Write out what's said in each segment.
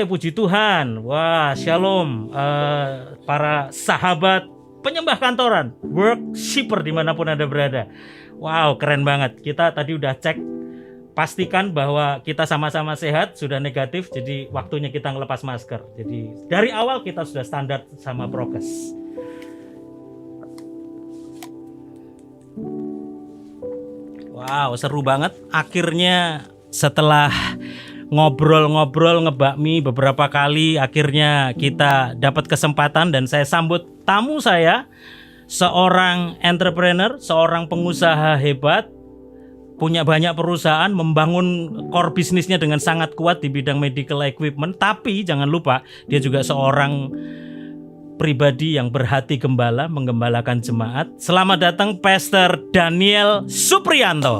puji Tuhan. Wah, shalom para sahabat penyembah kantoran, worshipper dimanapun Anda berada. Wow, keren banget. Kita tadi udah cek, pastikan bahwa kita sama-sama sehat, sudah negatif, jadi waktunya kita ngelepas masker. Jadi dari awal kita sudah standar sama prokes. Wow, seru banget. Akhirnya setelah ngobrol-ngobrol ngebakmi beberapa kali, akhirnya kita dapat kesempatan dan saya sambut tamu saya, seorang entrepreneur, seorang pengusaha hebat, punya banyak perusahaan, membangun core bisnisnya dengan sangat kuat di bidang medical equipment. Tapi jangan lupa dia juga seorang pribadi yang berhati gembala, menggembalakan jemaat. Selamat datang Pastor Daniel Supriyanto.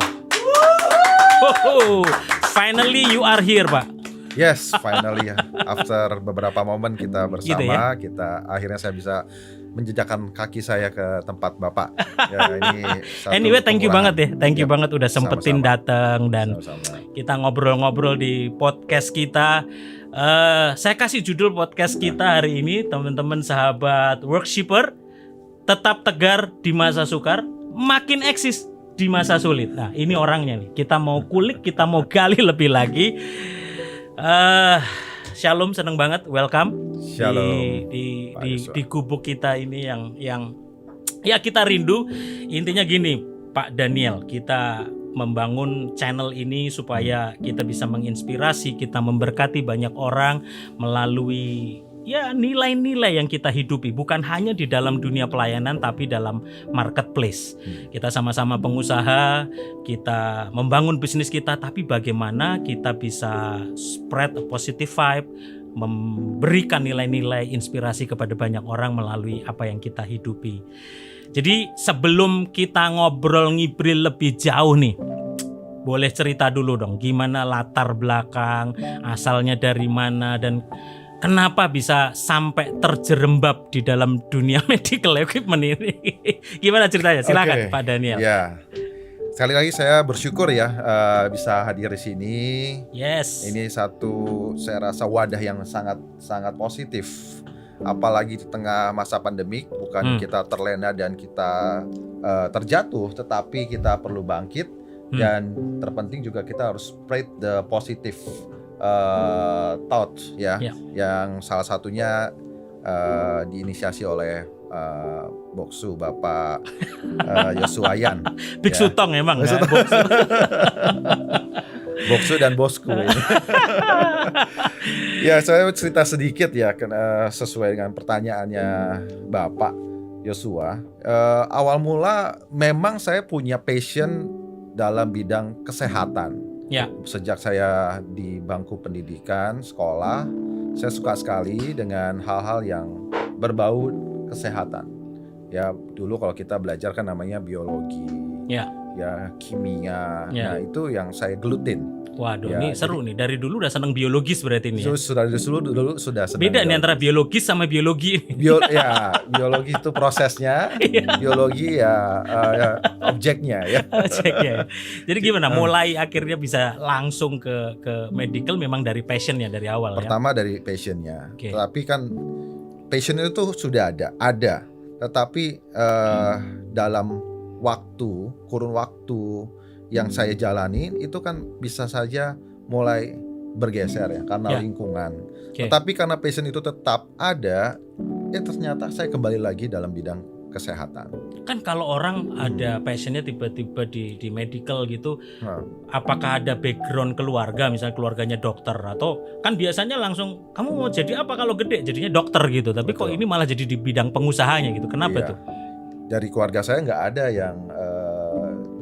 Finally you are here, Pak. Yes, finally ya. After beberapa momen kita bersama, Gitu ya? kita akhirnya saya bisa menjejakkan kaki saya ke tempat Bapak. Ya, ini satu Anyway, thank you banget ya. Thank you Yep. banget udah sempetin Sama-sama. datang dan Sama-sama. kita ngobrol-ngobrol di podcast kita. Saya kasih judul podcast kita hari ini, teman-teman sahabat worshipper, tetap tegar di masa sukar, makin eksis di masa sulit. Nah, ini orangnya nih. Kita mau kulik, kita mau gali lebih lagi. Shalom, seneng banget, welcome. Shalom, di Pak Yosua. di gubuk kita ini yang ya kita rindu. Intinya gini, Pak Daniel, kita membangun channel ini supaya kita bisa menginspirasi, kita memberkati banyak orang melalui ya nilai-nilai yang kita hidupi, bukan hanya di dalam dunia pelayanan tapi dalam marketplace. Kita sama-sama pengusaha, kita membangun bisnis kita, tapi bagaimana kita bisa spread a positive vibe, memberikan nilai-nilai inspirasi kepada banyak orang melalui apa yang kita hidupi. Jadi sebelum kita ngobrol-ngibril lebih jauh nih, boleh cerita dulu dong gimana latar belakang, asalnya dari mana, dan kenapa bisa sampai terjerembab di dalam dunia medical equipment ini. Gimana ceritanya? Silakan Oke. Pak Daniel. Ya, sekali lagi saya bersyukur ya bisa hadir di sini. Yes. Ini satu saya rasa wadah yang sangat positif. Apalagi di tengah masa pandemik, bukan kita terlena dan kita terjatuh, tetapi kita perlu bangkit dan terpenting juga kita harus spread the positive thought ya, yang salah satunya diinisiasi oleh Boksu Bapak Yosuayan. Biksu Ya. Tong emang Boksu kan? Boksu. Boksu dan bosku ini. Ya, saya cerita sedikit ya sesuai dengan pertanyaannya Bapak Yosua. Awal mula memang saya punya passion dalam bidang kesehatan. Ya. Sejak saya di bangku pendidikan, sekolah, saya suka sekali dengan hal-hal yang berbau kesehatan. Ya, dulu kalau kita belajar kan namanya biologi. Ya. Ya, kimia. Ya. Nah, itu yang saya gelutin. Waduh, Ya, ini seru nih. Dari dulu udah seneng biologis berarti ini ya. Dulu sudah senang Beda nih biologi. antara biologis sama biologi. Biologi itu prosesnya, biologi ya objeknya ya. Ceknya. Jadi gimana? Mulai akhirnya bisa langsung ke medical memang dari passionnya dari awal ya. Pertama dari passionnya, Oke. tetapi kan passion itu sudah ada. Tetapi dalam kurun waktu yang saya jalani itu kan bisa saja mulai bergeser ya karena lingkungan. Oke. Tetapi karena passion itu tetap ada, ya ternyata saya kembali lagi dalam bidang kesehatan. Kan kalau orang ada passionnya tiba-tiba di medical gitu, apakah ada background keluarga, misalnya keluarganya dokter, atau kan biasanya langsung kamu mau jadi apa kalau gede, jadinya dokter gitu. Tapi kok Betul. ini malah jadi di bidang pengusahanya gitu. Kenapa Iya. tuh? Dari keluarga saya nggak ada yang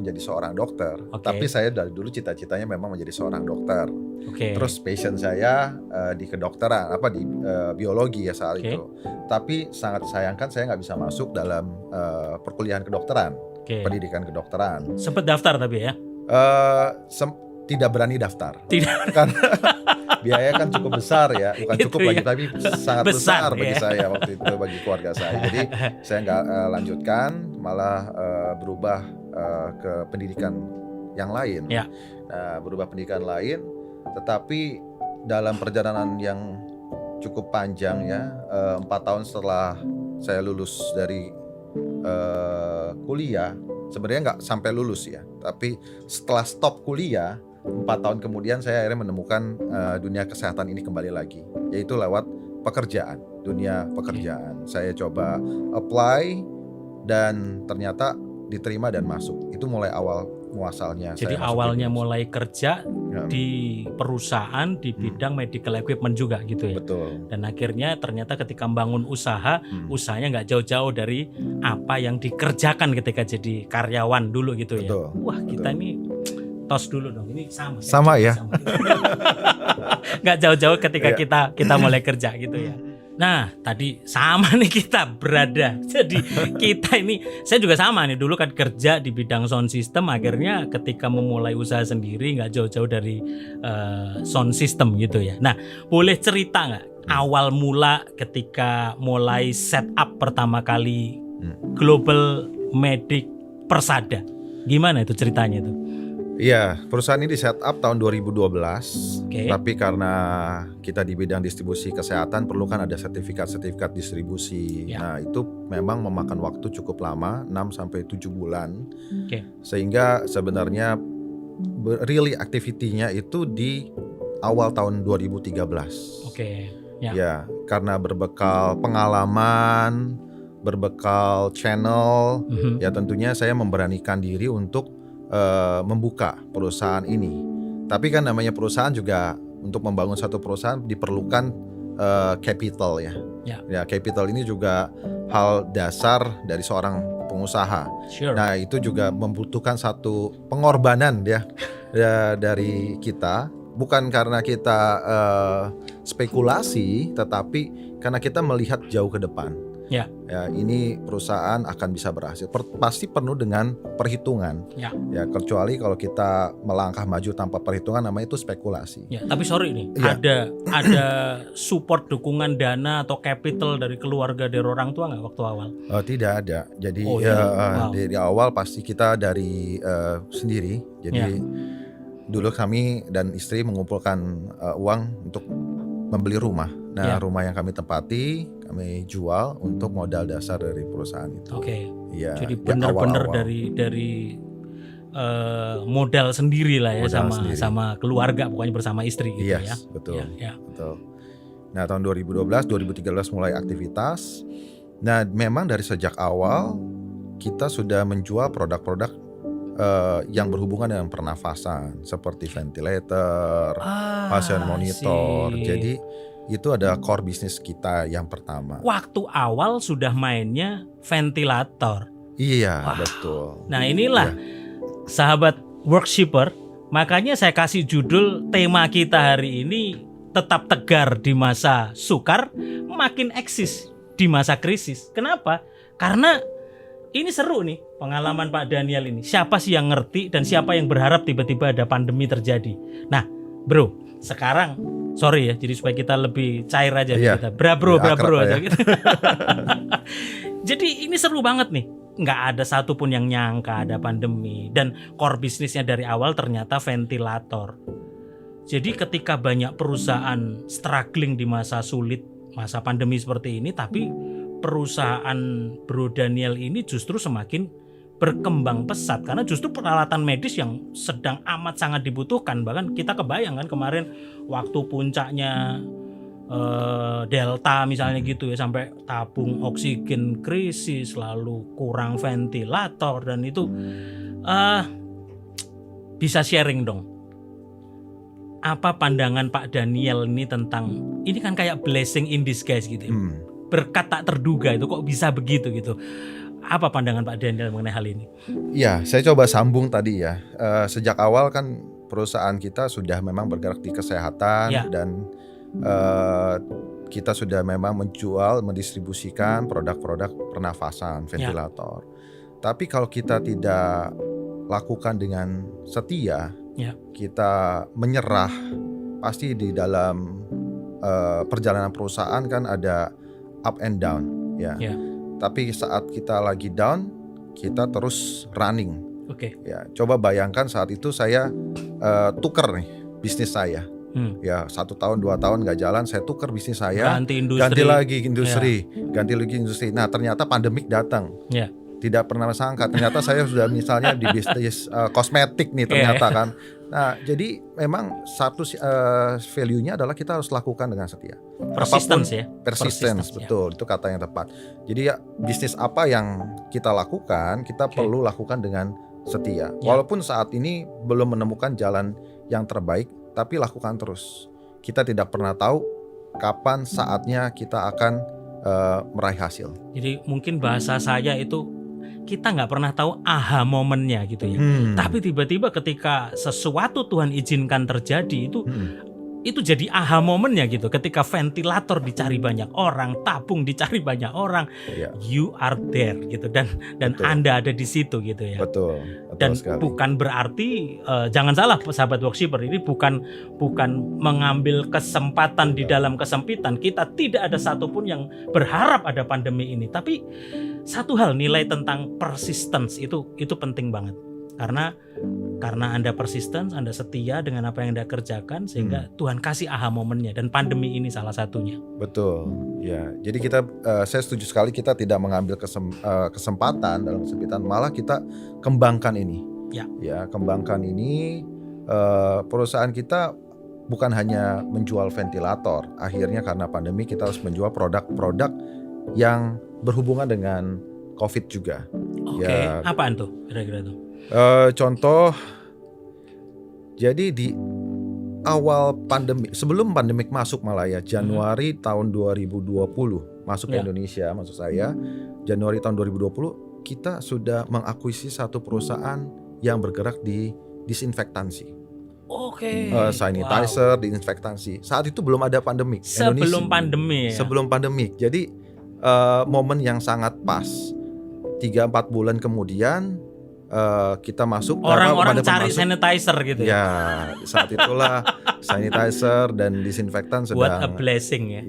menjadi seorang dokter, Oke. tapi saya dari dulu cita-citanya memang menjadi seorang dokter. Oke. Terus passion saya di kedokteran, di biologi ya saat Oke. itu. Tapi sangat disayangkan saya nggak bisa masuk dalam perkuliahan kedokteran, Oke. pendidikan kedokteran. Sempet daftar tapi ya. Tidak berani daftar. Tidak. Karena biaya kan cukup besar ya, bukan Itu cukup ya. bagi tapi sangat Besar, besar bagi ya. saya waktu itu, bagi keluarga saya. Jadi saya nggak lanjutkan, malah berubah ke pendidikan yang lain. Ya. Berubah pendidikan lain, tetapi dalam perjalanan yang cukup panjang ya. 4 tahun setelah saya lulus dari kuliah, sebenarnya nggak sampai lulus ya, tapi setelah stop kuliah 4 tahun kemudian saya akhirnya menemukan dunia kesehatan ini kembali lagi, yaitu lewat pekerjaan, dunia pekerjaan. Saya coba apply dan ternyata diterima dan masuk. Itu mulai awal muasalnya. Jadi saya masuk awalnya di mulai kerja Ya, di perusahaan di bidang medical equipment juga gitu ya. betul. Dan akhirnya ternyata ketika membangun usaha, usahanya nggak jauh-jauh dari apa yang dikerjakan ketika jadi karyawan dulu gitu ya. Betul. Wah, kita ini tos dulu dong. Ini sama. Sama ya. Sama. Nggak jauh-jauh ketika Iya. kita mulai kerja gitu ya. Nah, tadi sama nih kita berada. Jadi kita ini, saya juga sama nih, dulu kan kerja di bidang sound system, akhirnya ketika memulai usaha sendiri nggak jauh-jauh dari sound system gitu ya. Nah, boleh cerita nggak awal mula ketika mulai setup pertama kali Global Medic Persada? Gimana itu ceritanya itu? Iya, perusahaan ini di setup tahun 2012. Oke. Tapi karena kita di bidang distribusi kesehatan perlu kan ada sertifikat distribusi. Ya. Nah, itu memang memakan waktu cukup lama, 6 sampai 7 bulan. Oke. Sehingga sebenarnya really activity-nya itu di awal tahun 2013. Oke. Ya. Ya, karena berbekal pengalaman, berbekal channel, Mhm. ya tentunya saya memberanikan diri untuk membuka perusahaan ini. Tapi kan namanya perusahaan juga, untuk membangun satu perusahaan diperlukan capital ya. Ya, capital ini juga hal dasar dari seorang pengusaha. Sure. Nah, itu juga membutuhkan satu pengorbanan ya dari kita, bukan karena kita spekulasi, tetapi karena kita melihat jauh ke depan. Ya. Ya, ini perusahaan akan bisa berhasil. Pasti penuh dengan perhitungan. Ya. Ya, kecuali kalau kita melangkah maju tanpa perhitungan, namanya itu spekulasi. Ya, tapi sorry nih, Iya. ada support dukungan dana atau capital dari keluarga, dari orang tua nggak waktu awal? Tidak ada. Jadi Oh, iya. Wow. dari awal pasti kita dari sendiri. Jadi Ya. dulu kami dan istri mengumpulkan uang untuk membeli rumah. Nah, Ya. rumah yang kami tempati, kami jual untuk modal dasar dari perusahaan itu. Oke. Iya, Jadi ya, benar-benar awal-awal. dari modal sendiri lah ya, Modal sendiri. sama keluarga, pokoknya bersama istri gitu ya. Yes, betul. Ya. Betul. Nah, tahun 2012, 2013 mulai aktivitas. Nah, memang dari sejak awal kita sudah menjual produk-produk yang berhubungan dengan pernafasan, seperti ventilator, pasien monitor. sip. Jadi itu ada core bisnis kita yang pertama. Waktu awal sudah mainnya ventilator. Iya, Wah. betul. Nah, inilah sahabat workshipper, makanya saya kasih judul tema kita hari ini, tetap tegar di masa sukar, makin eksis di masa krisis. Kenapa? Karena ini seru nih pengalaman Pak Daniel ini. Siapa sih yang ngerti dan siapa yang berharap tiba-tiba ada pandemi terjadi? Nah, bro, sekarang sorry ya, jadi supaya kita lebih cair aja Iya. kita. Bra-bro Akrab aja ya. gitu. Jadi ini seru banget nih. Nggak ada satupun yang nyangka ada pandemi, dan core bisnisnya dari awal ternyata ventilator. Jadi ketika banyak perusahaan struggling di masa sulit, masa pandemi seperti ini, tapi perusahaan Bro Daniel ini justru semakin berkembang pesat karena justru peralatan medis yang sedang amat sangat dibutuhkan. Bahkan kita kebayang kan kemarin waktu puncaknya Delta misalnya gitu ya, sampai tabung oksigen krisis, lalu kurang ventilator, dan itu bisa sharing dong. Apa pandangan Pak Daniel ini tentang ini, kan kayak blessing in disguise gitu ya. Berkat tak terduga itu kok bisa begitu gitu. Apa pandangan Pak Daniel mengenai hal ini? Ya, saya coba sambung tadi ya. Sejak awal kan perusahaan kita sudah memang bergerak di kesehatan, Ya. dan kita sudah memang menjual, mendistribusikan produk-produk pernafasan, ventilator. Tapi kalau kita tidak lakukan dengan setia, Ya. kita menyerah, pasti di dalam perjalanan perusahaan kan ada up and down ya. Ya. Tapi saat kita lagi down, kita terus running. Oke. Ya, coba bayangkan saat itu saya tuker nih bisnis saya. Ya 1 tahun 2 tahun nggak jalan, saya tukar bisnis saya, Ganti ganti industri. lagi industri. Nah ternyata pandemik datang. Ya. Tidak pernah sangka ternyata saya sudah misalnya di bisnis kosmetik nih ternyata kan. Nah jadi memang satu value-nya adalah kita harus lakukan dengan setia. Persistence ya. Persistence, betul, itu kata yang tepat. Jadi ya bisnis apa yang kita lakukan, kita perlu lakukan dengan setia. Walaupun saat ini belum menemukan jalan yang terbaik, tapi lakukan terus. Kita tidak pernah tahu kapan saatnya kita akan meraih hasil. Jadi mungkin bahasa saya itu kita nggak pernah tahu aha momennya gitu ya. Tapi tiba-tiba ketika sesuatu Tuhan izinkan terjadi itu jadi aha momennya gitu. Ketika ventilator dicari banyak orang, tabung dicari banyak orang, you are there gitu dan betul. Anda ada di situ gitu ya. Betul Dan sekali. Bukan berarti jangan salah sahabat worshipper, ini bukan mengambil kesempatan di dalam kesempitan. Kita tidak ada satupun yang berharap ada pandemi ini. Tapi satu hal, nilai tentang persistence itu penting banget. Karena Anda persistence, Anda setia dengan apa yang Anda kerjakan, sehingga Tuhan kasih aha momennya, dan pandemi ini salah satunya. Betul, ya. Jadi saya setuju sekali, kita tidak mengambil kesempatan dalam kesempitan, malah kita kembangkan ini. Ya, kembangkan ini. Perusahaan kita bukan hanya menjual ventilator. Akhirnya karena pandemi kita harus menjual produk-produk yang berhubungan dengan COVID juga. Oke, apaan tuh kira-kira tuh? Contoh, jadi di awal pandemi, sebelum pandemik masuk malah ya, Januari tahun 2020 masuk ke Indonesia, maksud saya Januari tahun 2020 kita sudah mengakuisisi satu perusahaan yang bergerak di disinfektansi. Sanitizer, disinfektansi. Saat itu belum ada pandemik. Sebelum pandemi ya? Sebelum pandemik. Jadi momen yang sangat pas. 3-4 bulan kemudian kita masuk, orang-orang cari sanitizer gitu ya. Saat itulah sanitizer dan disinfektan sedang. What a blessing ya.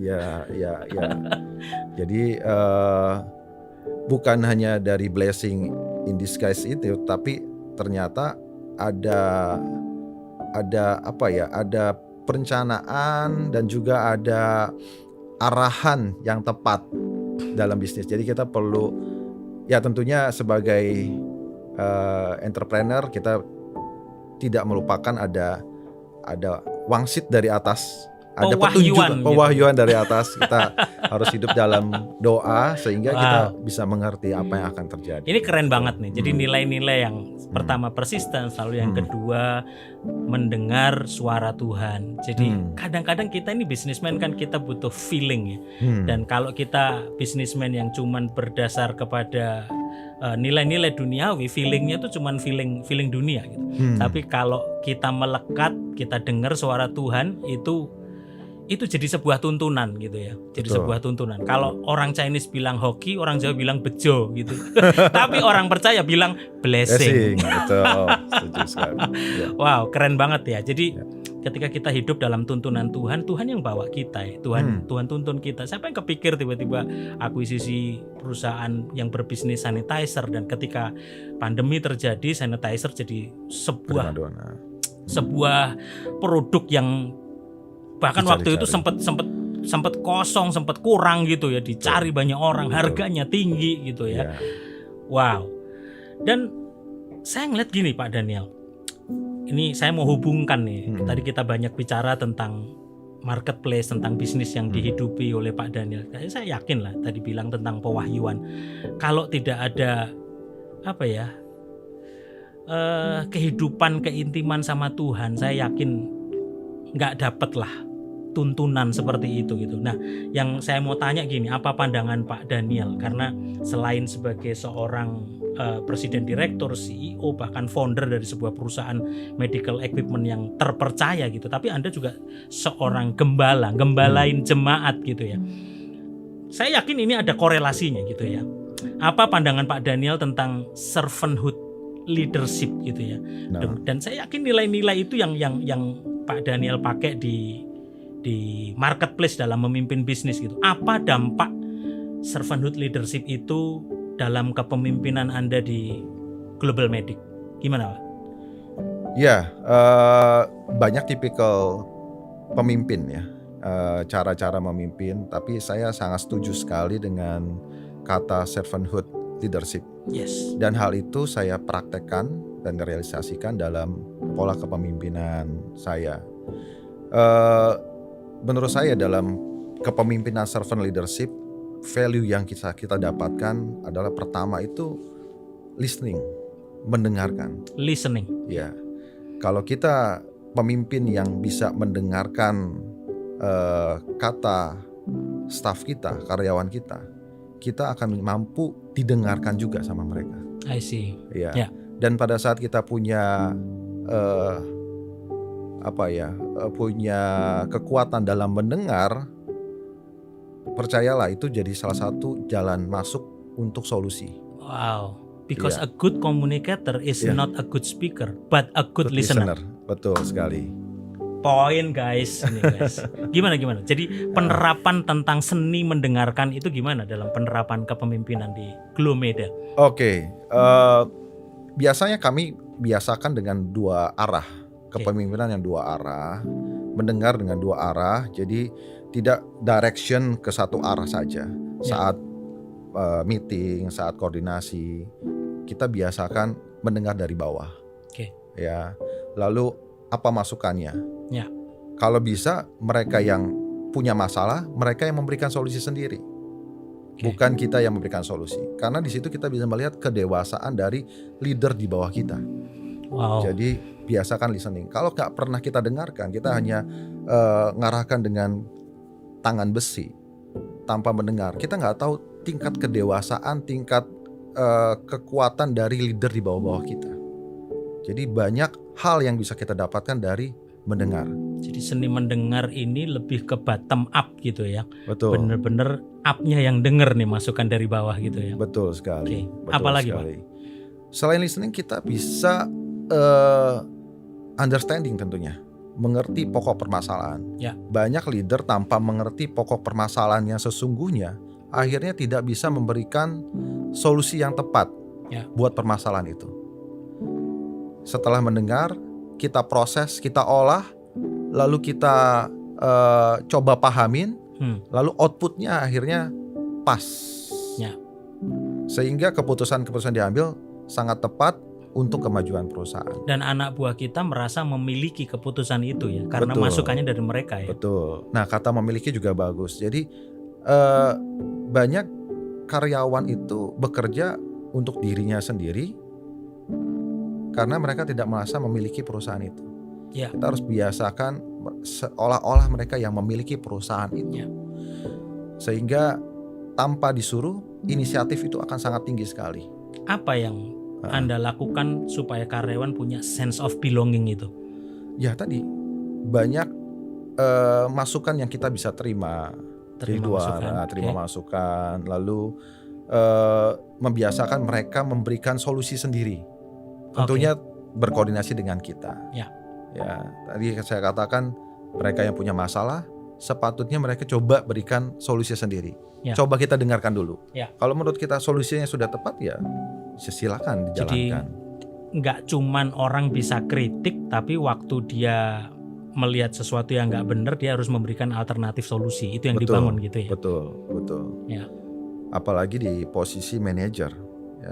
Jadi bukan hanya dari blessing in disguise itu, tapi ternyata ada perencanaan dan juga ada arahan yang tepat dalam bisnis. Jadi kita perlu, ya tentunya sebagai entrepreneur, kita tidak melupakan ada wangsit dari atas, ada petunjuk, pewahyuan dari atas. Kita harus hidup dalam doa sehingga kita bisa mengerti apa yang akan terjadi. Ini keren banget nih. Jadi nilai-nilai yang pertama persisten, lalu yang kedua mendengar suara Tuhan. Jadi kadang-kadang kita ini bisnismen kan kita butuh feeling ya. Dan kalau kita bisnismen yang cuman berdasar kepada nilai-nilai duniawi, feelingnya tuh cuman feeling dunia gitu. Tapi kalau kita melekat, kita dengar suara Tuhan, itu jadi sebuah tuntunan gitu ya. Jadi sebuah tuntunan. Kalau orang Chinese bilang hoki, orang Jawa bilang bejo gitu. Tapi orang percaya bilang blessing. Betul. Setuju sekali. Ya. Wow, keren banget ya. Jadi ketika kita hidup dalam tuntunan Tuhan, Tuhan yang bawa kita ya. Tuhan tuntun kita. Siapa yang kepikir tiba-tiba akuisisi perusahaan yang berbisnis sanitizer, dan ketika pandemi terjadi, sanitizer jadi sebuah produk yang bahkan waktu itu sempat kosong, sempat kurang gitu ya, dicari banyak orang, harganya tinggi gitu ya. Wow. Dan saya ngeliat gini Pak Daniel, ini saya mau hubungkan nih. Tadi kita banyak bicara tentang marketplace, tentang bisnis yang dihidupi oleh Pak Daniel. Saya yakin lah tadi bilang tentang pewahyuan. Kalau tidak ada kehidupan, keintiman sama Tuhan, saya yakin nggak dapet lah tuntunan seperti itu gitu. Nah, yang saya mau tanya gini, apa pandangan Pak Daniel? Karena selain sebagai seorang presiden direktur, CEO, bahkan founder dari sebuah perusahaan medical equipment yang terpercaya gitu, tapi Anda juga seorang gembalain jemaat gitu ya. Saya yakin ini ada korelasinya gitu ya. Apa pandangan Pak Daniel tentang servanthood leadership gitu ya? Dan saya yakin nilai-nilai itu yang Pak Daniel pakai di marketplace dalam memimpin bisnis gitu. Apa dampak servanthood leadership itu dalam kepemimpinan Anda di Global Medic? Gimana Pak? Ya, banyak tipikal pemimpin ya, cara-cara memimpin. Tapi saya sangat setuju sekali dengan kata servanthood leadership. Yes. Dan hal itu saya praktekkan dan realisasikan dalam pola kepemimpinan saya. Menurut saya dalam kepemimpinan servant leadership, value yang kita dapatkan adalah pertama itu listening, mendengarkan. Listening. Ya, kalau kita pemimpin yang bisa mendengarkan kata staf kita, karyawan kita akan mampu didengarkan juga sama mereka. I see. Ya. Ya. Dan pada saat kita punya punya kekuatan dalam mendengar, percayalah itu jadi salah satu jalan masuk untuk solusi. Wow. Because Yeah. a good communicator is Yeah. not a good speaker, but a good listener. Betul sekali. Poin guys, ini guys. Gimana? Jadi penerapan tentang seni mendengarkan itu gimana dalam penerapan kepemimpinan di Glomeda? Oke, biasanya kami biasakan dengan dua arah, kepemimpinan yang dua arah, mendengar dengan dua arah. Jadi tidak direction ke satu arah saja. Saat meeting, saat koordinasi, kita biasakan mendengar dari bawah. Oke. Ya, lalu apa masukannya? Ya. Kalau bisa mereka yang punya masalah, mereka yang memberikan solusi sendiri. Bukan kita yang memberikan solusi. Karena di situ kita bisa melihat kedewasaan dari leader di bawah kita. Wow. Jadi biasakan listening. Kalau nggak pernah kita dengarkan, kita hanya ngarahkan dengan tangan besi tanpa mendengar. Kita nggak tahu tingkat kedewasaan, tingkat kekuatan dari leader di bawah-bawah kita. Jadi banyak hal yang bisa kita dapatkan dari mendengar. Jadi seni mendengar ini lebih ke bottom up gitu ya. Betul. Bener-bener up-nya yang denger nih, masukan dari bawah gitu ya. Betul sekali. Oke. Betul Apalagi, sekali. Selain listening, kita bisa understanding tentunya, mengerti pokok permasalahan. Ya. Banyak leader tanpa mengerti pokok permasalahan yang sesungguhnya, akhirnya tidak bisa memberikan solusi yang tepat buat permasalahan itu. Setelah mendengar, kita proses, kita olah, lalu kita coba pahamin, lalu outputnya akhirnya pas. Ya. Sehingga keputusan-keputusan diambil sangat tepat untuk kemajuan perusahaan. Dan anak buah kita merasa memiliki keputusan itu ya, karena Betul. masukannya dari mereka ya. Betul. Nah, kata memiliki juga bagus. Jadi banyak karyawan itu bekerja untuk dirinya sendiri karena mereka tidak merasa memiliki perusahaan itu. Ya. Kita harus biasakan seolah-olah mereka yang memiliki perusahaan itu. Ya. Sehingga tanpa disuruh, inisiatif itu akan sangat tinggi sekali. Apa yang Anda lakukan supaya karyawan punya sense of belonging itu? Ya tadi banyak masukan yang kita bisa terima dari dua arah, terima masukan, lalu membiasakan mereka memberikan solusi sendiri. Tentunya berkoordinasi dengan kita. Ya. Ya, tadi saya katakan mereka yang punya masalah sepatutnya mereka coba berikan solusi sendiri. Ya. Coba kita dengarkan dulu. Ya. Kalau menurut kita solusinya sudah tepat ya silakan dijalankan. Jadi nggak cuman orang bisa kritik, tapi waktu dia melihat sesuatu yang nggak benar, dia harus memberikan alternatif solusi. Itu yang dibangun gitu ya. Betul. Ya. Apalagi di posisi manajer.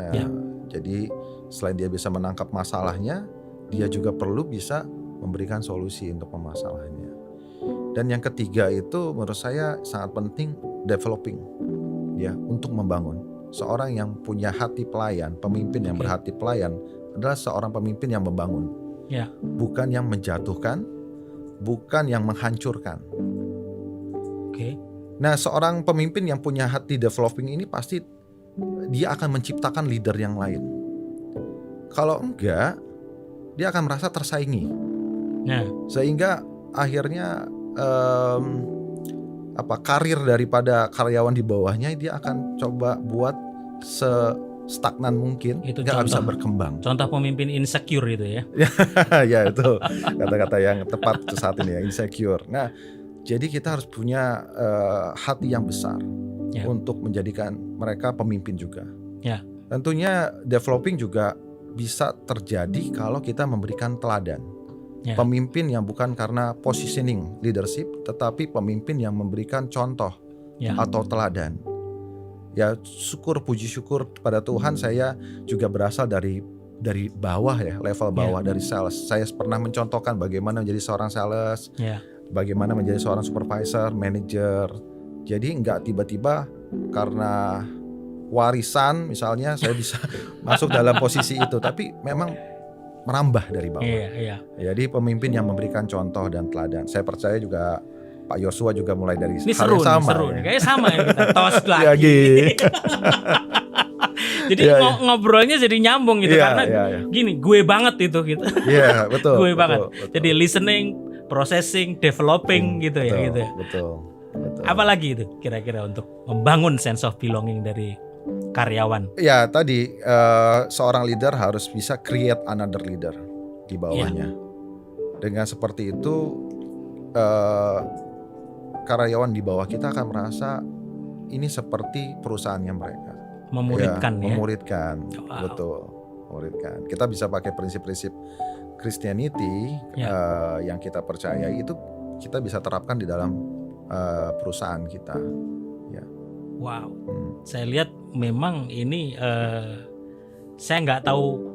Ya. Jadi selain dia bisa menangkap masalahnya, dia juga perlu bisa memberikan solusi untuk permasalahannya. Dan yang ketiga itu menurut saya sangat penting, developing, ya, untuk membangun. Seorang yang punya hati pelayan, pemimpin yang berhati pelayan adalah seorang pemimpin yang membangun, Ya. bukan yang menjatuhkan, bukan yang menghancurkan. Oke. Nah, seorang pemimpin yang punya hati developing ini pasti dia akan menciptakan leader yang lain. Kalau enggak, dia akan merasa tersaingi. Nah, Sehingga akhirnya karir daripada karyawan di bawahnya dia akan coba buat stagnan mungkin, Itu nggak bisa contoh. berkembang. Contoh pemimpin insecure itu ya. Ya itu kata-kata yang tepat saat ini ya, insecure. Nah, jadi kita harus punya hati yang besar untuk menjadikan mereka pemimpin juga. Ya. Tentunya developing juga bisa terjadi kalau kita memberikan teladan. Ya. Pemimpin yang bukan karena positioning leadership, tetapi pemimpin yang memberikan contoh Ya. atau teladan. Ya syukur, puji syukur pada Tuhan, saya juga berasal dari bawah ya, level bawah dari sales. Saya pernah mencontohkan bagaimana menjadi seorang sales, bagaimana menjadi seorang supervisor, manager. Jadi nggak tiba-tiba karena warisan misalnya saya bisa masuk dalam posisi itu, tapi memang merambah dari bawah. Jadi pemimpin yang memberikan contoh dan teladan. Saya percaya juga Pak Yosua juga mulai dari ini hal seru yang sama. seru ya. Kayak sama ya kita tos lagi. Jadi ngobrolnya jadi nyambung gitu karena gini, gue banget itu gitu. Iya, betul. Gue betul, banget. betul. Jadi listening, processing, developing gitu ya gitu. Betul. Apalagi itu kira-kira untuk membangun sense of belonging dari karyawan. Ya tadi seorang leader harus bisa create another leader di bawahnya. Dengan seperti itu karyawan di bawah kita akan merasa ini seperti perusahaannya mereka. Memuridkan ya. Memuridkan, betul. Memuridkan. Kita bisa pakai prinsip-prinsip Christianity yang kita percaya itu kita bisa terapkan di dalam perusahaan kita. Ya. Wow. Saya lihat memang ini saya nggak tahu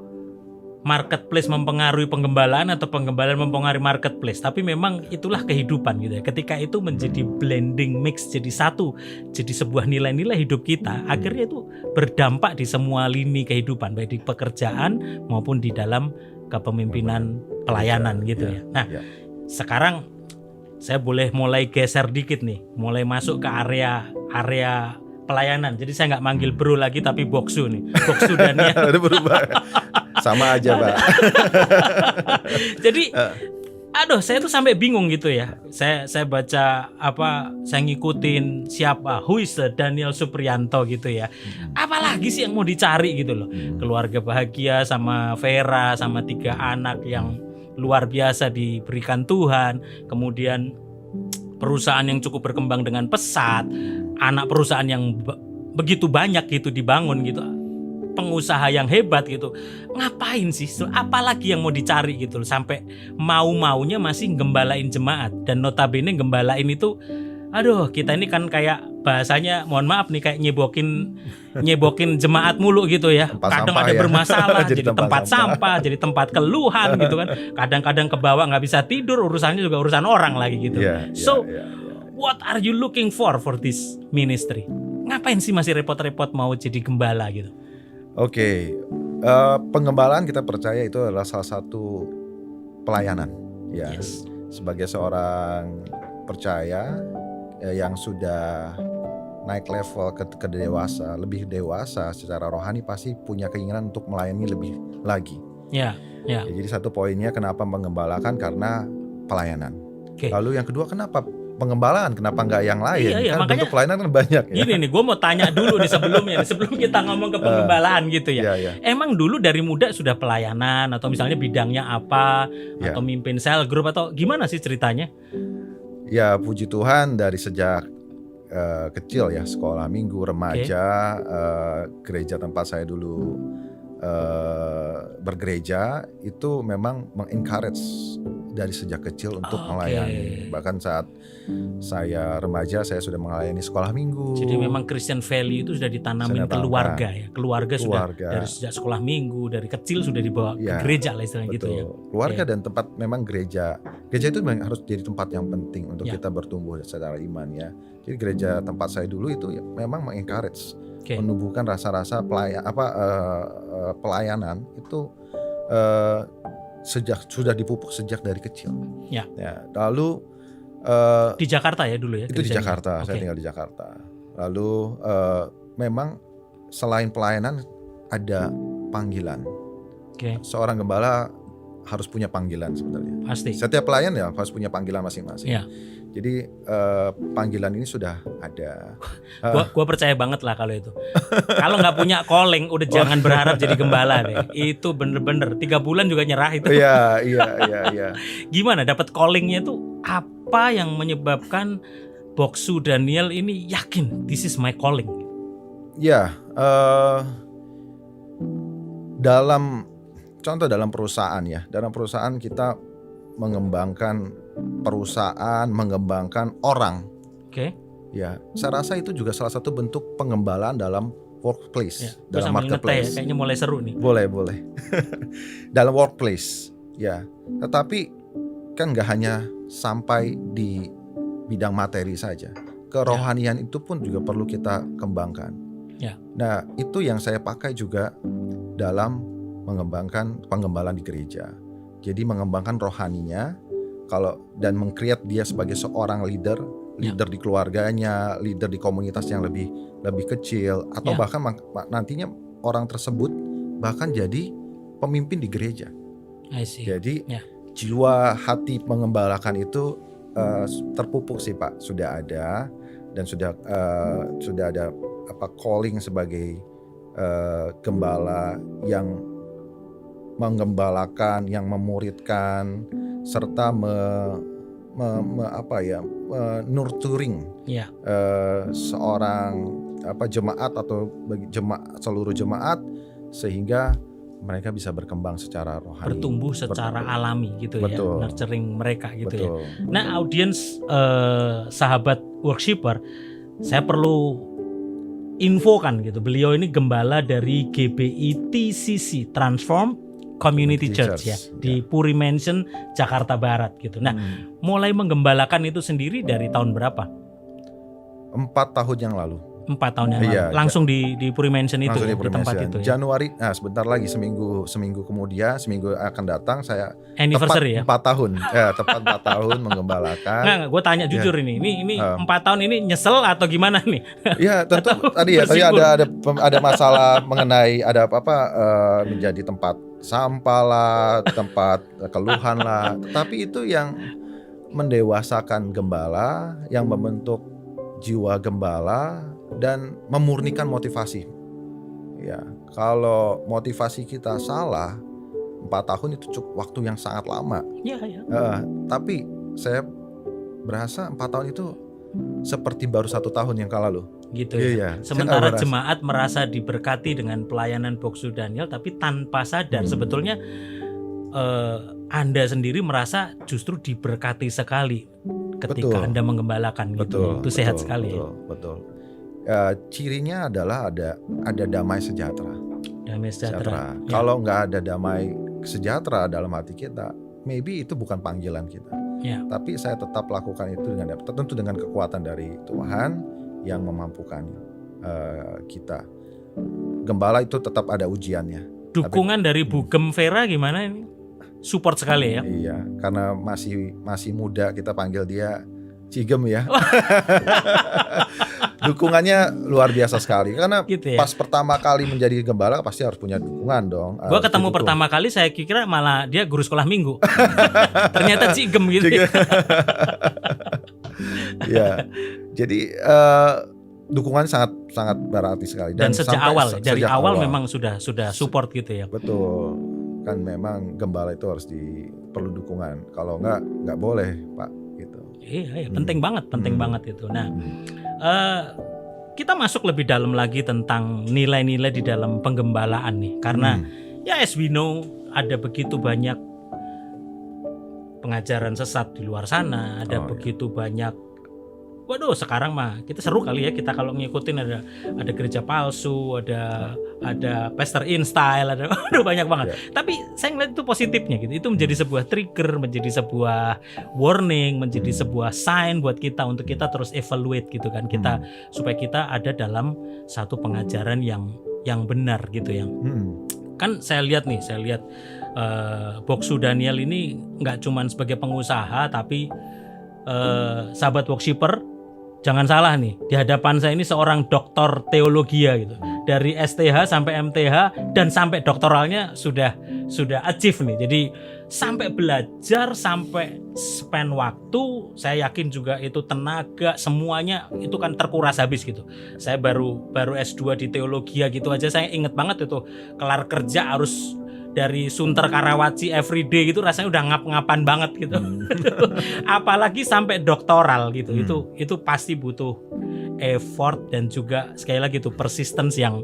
marketplace mempengaruhi penggembalaan atau penggembalaan mempengaruhi marketplace, tapi memang itulah kehidupan gitu ya. Ketika itu menjadi blending mix jadi satu, jadi sebuah nilai-nilai hidup kita, akhirnya itu berdampak di semua lini kehidupan, baik di pekerjaan maupun di dalam kepemimpinan pelayanan gitu ya. Nah, sekarang saya boleh mulai geser dikit nih, mulai masuk ke area pelayanan. Jadi saya nggak manggil bro lagi tapi Boksu nih, Boksu Daniel. Udah berubah. Sama aja Pak. Jadi saya tuh sampai bingung gitu ya. Saya baca saya ngikutin siapa, who is Daniel Supriyanto gitu ya. Apalagi sih yang mau dicari gitu loh. Keluarga bahagia sama Vera sama 3 anak yang luar biasa diberikan Tuhan. Kemudian perusahaan yang cukup berkembang dengan pesat, anak perusahaan yang begitu banyak gitu dibangun gitu, pengusaha yang hebat gitu. Ngapain sih? Apalagi yang mau dicari gitu loh, sampai mau-maunya masih gembalain jemaat. Dan notabene gembalain itu, kita ini kan kayak bahasanya, mohon maaf nih, kayak nyebokin jemaat mulu gitu ya. Kadang ada bermasalah jadi tempat sampah, jadi tempat keluhan gitu kan. Kadang-kadang ke bawah nggak bisa tidur, urusannya juga urusan orang lagi gitu. What are you looking for this ministry? Ngapain sih masih repot-repot mau jadi gembala gitu? Oke, penggembalaan kita percaya itu adalah salah satu pelayanan. Ya, sebagai seorang percaya yang sudah naik level ke dewasa, lebih dewasa secara rohani, pasti punya keinginan untuk melayani lebih lagi. Jadi satu poinnya kenapa menggembalakan, karena pelayanan. Lalu yang kedua, kenapa pengembalaan, kenapa nggak yang lain? Kan bentuk pelayanan kan banyak ya. Gini nih, gue mau tanya dulu nih sebelum kita ngomong ke pengembalaan gitu ya. Emang dulu dari muda sudah pelayanan atau misalnya bidangnya apa, atau mimpin sel group atau gimana sih ceritanya? Ya puji Tuhan dari sejak kecil ya, sekolah minggu, remaja, gereja tempat saya dulu bergereja itu memang mengencourage dari sejak kecil untuk melayani. Bahkan saat saya remaja saya sudah melayani sekolah minggu. Jadi memang Christian value itu sudah ditanamin keluarga ya. Keluarga sudah dari sejak sekolah minggu, dari kecil sudah dibawa ke gereja lah istilahnya gitu ya. Keluarga dan tempat memang gereja. Gereja itu memang harus jadi tempat yang penting untuk kita bertumbuh secara iman ya. Jadi gereja tempat saya dulu itu memang mengencourage, menumbuhkan rasa-rasa pelayanan itu sudah dipupuk sejak dari kecil. Lalu di Jakarta ya dulu ya? Itu di Jakarta, saya tinggal di Jakarta. Lalu memang selain pelayanan ada panggilan. Seorang gembala harus punya panggilan sebenarnya. Pasti. Setiap pelayan ya harus punya panggilan masing-masing. Jadi panggilan ini sudah ada. Gua percaya banget lah kalau itu. Kalau nggak punya calling, udah jangan berharap jadi gembala deh. Itu bener-bener 3 bulan juga nyerah itu. Iya. Gimana dapat callingnya tuh? Apa yang menyebabkan Boksu Daniel ini yakin this is my calling? Ya, dalam perusahaan ya, dalam perusahaan kita mengembangkan perusahaan, mengembangkan orang. Oke. Ya, saya rasa itu juga salah satu bentuk pengembalaan dalam workplace, Ya, dalam sambil ngeteh ya, marketplace. kayaknya mulai seru nih. Boleh. Dalam workplace, ya. Tetapi kan nggak hanya sampai di bidang materi saja. Kerohanian itu pun juga perlu kita kembangkan. Ya. Nah, itu yang saya pakai juga dalam mengembangkan penggembalaan di gereja. Jadi mengembangkan rohaninya, dan meng-create dia sebagai seorang leader di keluarganya, leader di komunitas yang lebih kecil, atau bahkan nantinya orang tersebut bahkan jadi pemimpin di gereja. I see. Jadi jiwa hati mengembalakan itu terpupuk sih Pak, sudah ada, dan sudah ada calling sebagai gembala yang menggembalakan, yang memuridkan, serta nurturing seorang jemaat atau seluruh jemaat, sehingga mereka bisa berkembang secara rohani, bertumbuh secara alami gitu. Betul. Ya, nurturing mereka gitu. Betul. Ya. Nah, audiens sahabat worshipper, saya perlu infokan gitu, beliau ini gembala dari GBI TCC, Transform Community Church ya, di Puri Mansion, Jakarta Barat gitu. Nah, mulai menggembalakan itu sendiri dari tahun berapa? 4 tahun yang lalu. 4 tahun yang lalu. Langsung di Puri Mansion itu, di tempat itu ya. Januari, sebentar lagi, seminggu kemudian, seminggu akan datang saya anniversary tepat 4 tahun. Tepat 4 tahun menggembalakan. Nggak, gue tanya jujur ini 4 tahun ini nyesel atau gimana nih? Ya, tentu tadi ada masalah mengenai menjadi tempat sampah lah, tempat keluhan lah. Tetapi itu yang mendewasakan gembala, yang membentuk jiwa gembala dan memurnikan motivasi. Ya, kalau motivasi kita salah, 4 tahun itu cukup waktu yang sangat lama. Iya. Tapi saya berasa 4 tahun itu seperti baru 1 tahun yang lalu. Gitu ya. Sementara jemaat merasa diberkati dengan pelayanan Boksu Daniel, tapi tanpa sadar sebetulnya Anda sendiri merasa justru diberkati sekali ketika Anda menggembalakan gitu. Itu sehat sekali. Betul. Cirinya adalah ada damai sejahtera. Damai sejahtera. Ya. Kalau nggak ada damai sejahtera dalam hati kita, maybe itu bukan panggilan kita. Ya. Tapi saya tetap lakukan itu tentu dengan kekuatan dari Tuhan yang memampukan kita. Gembala itu tetap ada ujiannya. Dukungan dari Bugem Vera gimana ini? Support sekali ya? Iya, karena masih muda, kita panggil dia Cigem ya. Dukungannya luar biasa sekali, karena gitu ya? Pas pertama kali menjadi gembala pasti harus punya dukungan dong. Gue ketemu pertama kali saya kira malah dia guru sekolah minggu. Ternyata Cigem gitu. Ya, jadi dukungannya sangat berarti sekali. Dan sejak awal memang sudah support gitu ya. Betul, kan memang gembala itu harus perlu dukungan. Kalau nggak boleh Pak gitu. Iya, penting banget itu. Nah, kita masuk lebih dalam lagi tentang nilai-nilai di dalam penggembalaan nih, karena ya as we know ada begitu banyak pengajaran sesat di luar sana, ada begitu banyak. Waduh, sekarang mah kita seru kali ya, kita kalau ngikutin ada gereja palsu, ada pastor in style, ada banyak banget. Tapi saya ngeliat itu positifnya gitu. Itu menjadi sebuah trigger, menjadi sebuah warning, menjadi sebuah sign buat kita untuk kita terus evaluate gitu kan. Kita supaya kita ada dalam satu pengajaran yang benar gitu yang. Kan saya lihat Boksu Daniel ini nggak cuman sebagai pengusaha, tapi sahabat worshipper, jangan salah nih, di hadapan saya ini seorang doktor teologi gitu. Dari STH sampai MTH dan sampai doktoralnya sudah achieve nih. Jadi sampai belajar, sampai spend waktu, saya yakin juga itu tenaga, semuanya itu kan terkuras habis gitu. Saya baru S2 di teologi gitu aja, saya inget banget itu kelar kerja harus dari Sunter Karawaci everyday gitu, rasanya udah ngap-ngapan banget gitu. Apalagi sampai doktoral gitu. Itu pasti butuh effort dan juga sekali lagi itu persistence yang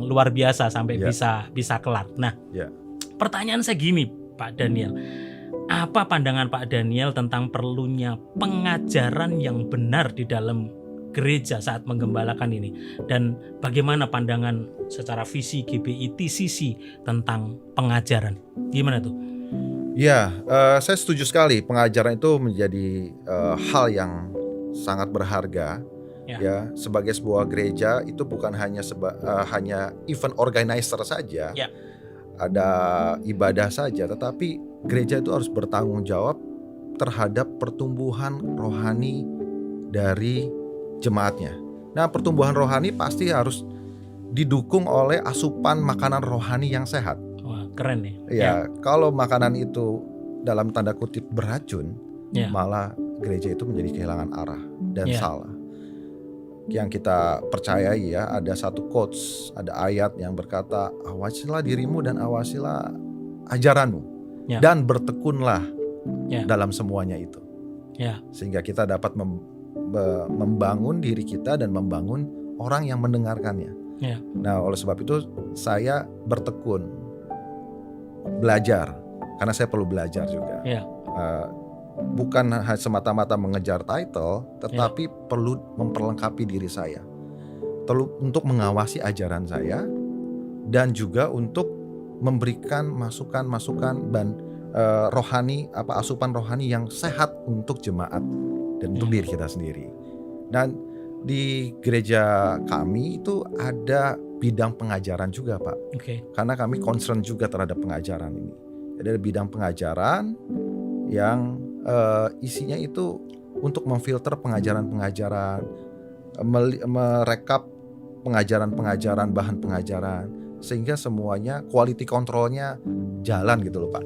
luar biasa sampai bisa kelar. Nah, pertanyaan saya gini Pak Daniel, Apa pandangan Pak Daniel tentang perlunya pengajaran yang benar di dalam gereja saat menggembalakan ini, dan bagaimana pandangan secara visi GBI TCC tentang pengajaran? Gimana tuh? Ya, saya setuju sekali. Pengajaran itu menjadi hal yang sangat berharga. Ya, sebagai sebuah gereja itu bukan hanya hanya event organizer saja, ada ibadah saja, tetapi gereja itu harus bertanggung jawab terhadap pertumbuhan rohani dari jemaatnya. Nah, pertumbuhan rohani pasti harus didukung oleh asupan makanan rohani yang sehat. Wah, keren nih. Ya, kalau makanan itu dalam tanda kutip beracun, malah gereja itu menjadi kehilangan arah dan salah. Yang kita percayai ya, ada satu quotes, ada ayat yang berkata, awasilah dirimu dan awasilah ajaranmu, dan bertekunlah dalam semuanya itu. Sehingga kita dapat membangun diri kita dan membangun orang yang mendengarkannya. Nah, oleh sebab itu saya bertekun belajar, karena saya perlu belajar juga. Bukan semata-mata mengejar title, tetapi perlu memperlengkapi diri saya, untuk mengawasi ajaran saya, dan juga untuk memberikan masukan-masukan dan rohani, asupan rohani yang sehat untuk jemaat dan untuk diri kita sendiri. Dan di gereja kami itu ada bidang pengajaran juga, Pak. Karena kami concern juga terhadap pengajaran ini. Jadi ada bidang pengajaran yang isinya itu untuk memfilter pengajaran-pengajaran, merekap pengajaran-pengajaran, bahan pengajaran, sehingga semuanya quality controlnya jalan gitu loh, Pak.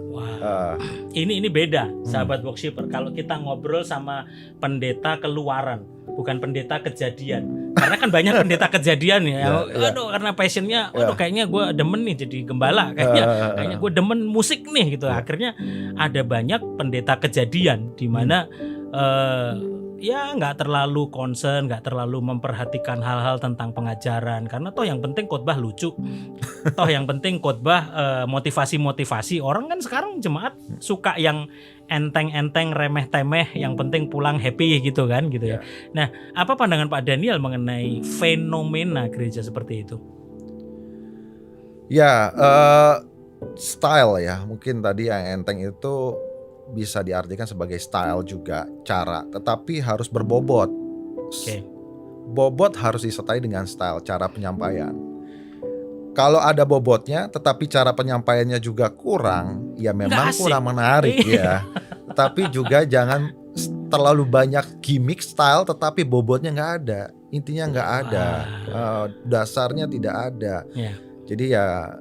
Ini beda, sahabat worshipper. Kalau kita ngobrol sama pendeta keluaran, bukan pendeta kejadian. Karena kan banyak pendeta kejadian ya. Aduh, karena passionnya, kayaknya gue demen nih jadi gembala, kayaknya gue demen musik nih gitu. Akhirnya ada banyak pendeta kejadian di mana nggak terlalu concern, nggak terlalu memperhatikan hal-hal tentang pengajaran, karena toh yang penting khotbah lucu, toh yang penting khotbah motivasi-motivasi. Orang kan sekarang jemaat suka yang enteng-enteng, remeh-temeh, yang penting pulang happy gitu kan, gitu ya. Nah, apa pandangan Pak Daniel mengenai fenomena gereja seperti itu? Ya, style ya, mungkin tadi yang enteng itu bisa diartikan sebagai style juga, cara, tetapi harus berbobot. Bobot harus disertai dengan style, cara penyampaian. Kalau ada bobotnya tetapi cara penyampaiannya juga kurang, ya memang kurang menarik ya. Tapi juga jangan terlalu banyak gimmick style tetapi bobotnya nggak ada, intinya nggak ada, dasarnya tidak ada. Jadi ya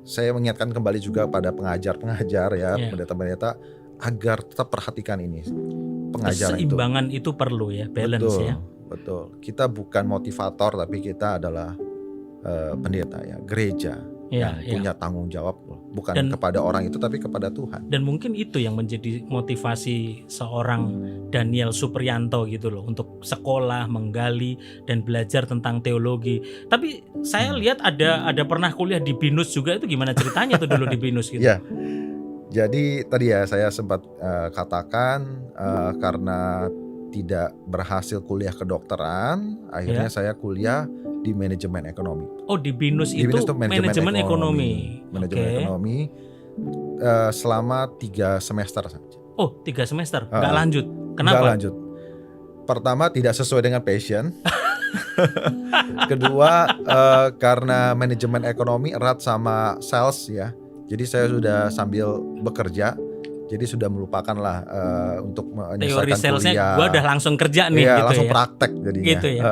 saya mengingatkan kembali juga pada pengajar-pengajar ya, pendeta-pendeta, agar tetap perhatikan ini pengajaran itu. Keseimbangan itu perlu ya, balance. Betul, ya. Betul. Kita bukan motivator, tapi kita adalah pendeta ya, gereja yang punya tanggung jawab, bukan kepada orang itu tapi kepada Tuhan. Dan mungkin itu yang menjadi motivasi seorang Daniel Supriyanto gitu loh, untuk sekolah, menggali dan belajar tentang teologi. Tapi saya lihat ada pernah kuliah di BINUS juga, itu gimana ceritanya tuh dulu di BINUS gitu? Ya. Jadi tadi ya saya sempat katakan karena tidak berhasil kuliah kedokteran, akhirnya saya kuliah di manajemen ekonomi. Oh, di BINUS itu manajemen ekonomi. Manajemen ekonomi selama 3 semester saja. Oh, 3 semester? Nggak lanjut? Kenapa? Nggak lanjut. Pertama, tidak sesuai dengan passion. Kedua, karena manajemen ekonomi erat sama sales ya. Jadi saya sudah sambil bekerja, jadi sudah melupakan lah untuk menyelesaikan teori salesnya. Gue udah langsung kerja nih, ya, gitu langsung ya. praktek jadinya. Gitu ya.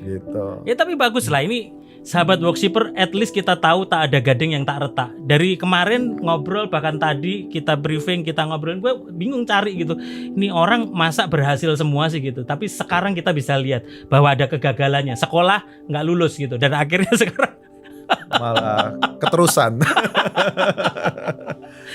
Gitu. Ya tapi bagus lah, ini sahabat worshipper, at least kita tahu tak ada gading yang tak retak. Dari kemarin ngobrol, bahkan tadi kita briefing, kita ngobrolin, gue bingung cari gitu, ini orang masa berhasil semua sih gitu. Tapi sekarang kita bisa lihat bahwa ada kegagalannya, sekolah nggak lulus gitu, dan akhirnya sekarang malah keterusan.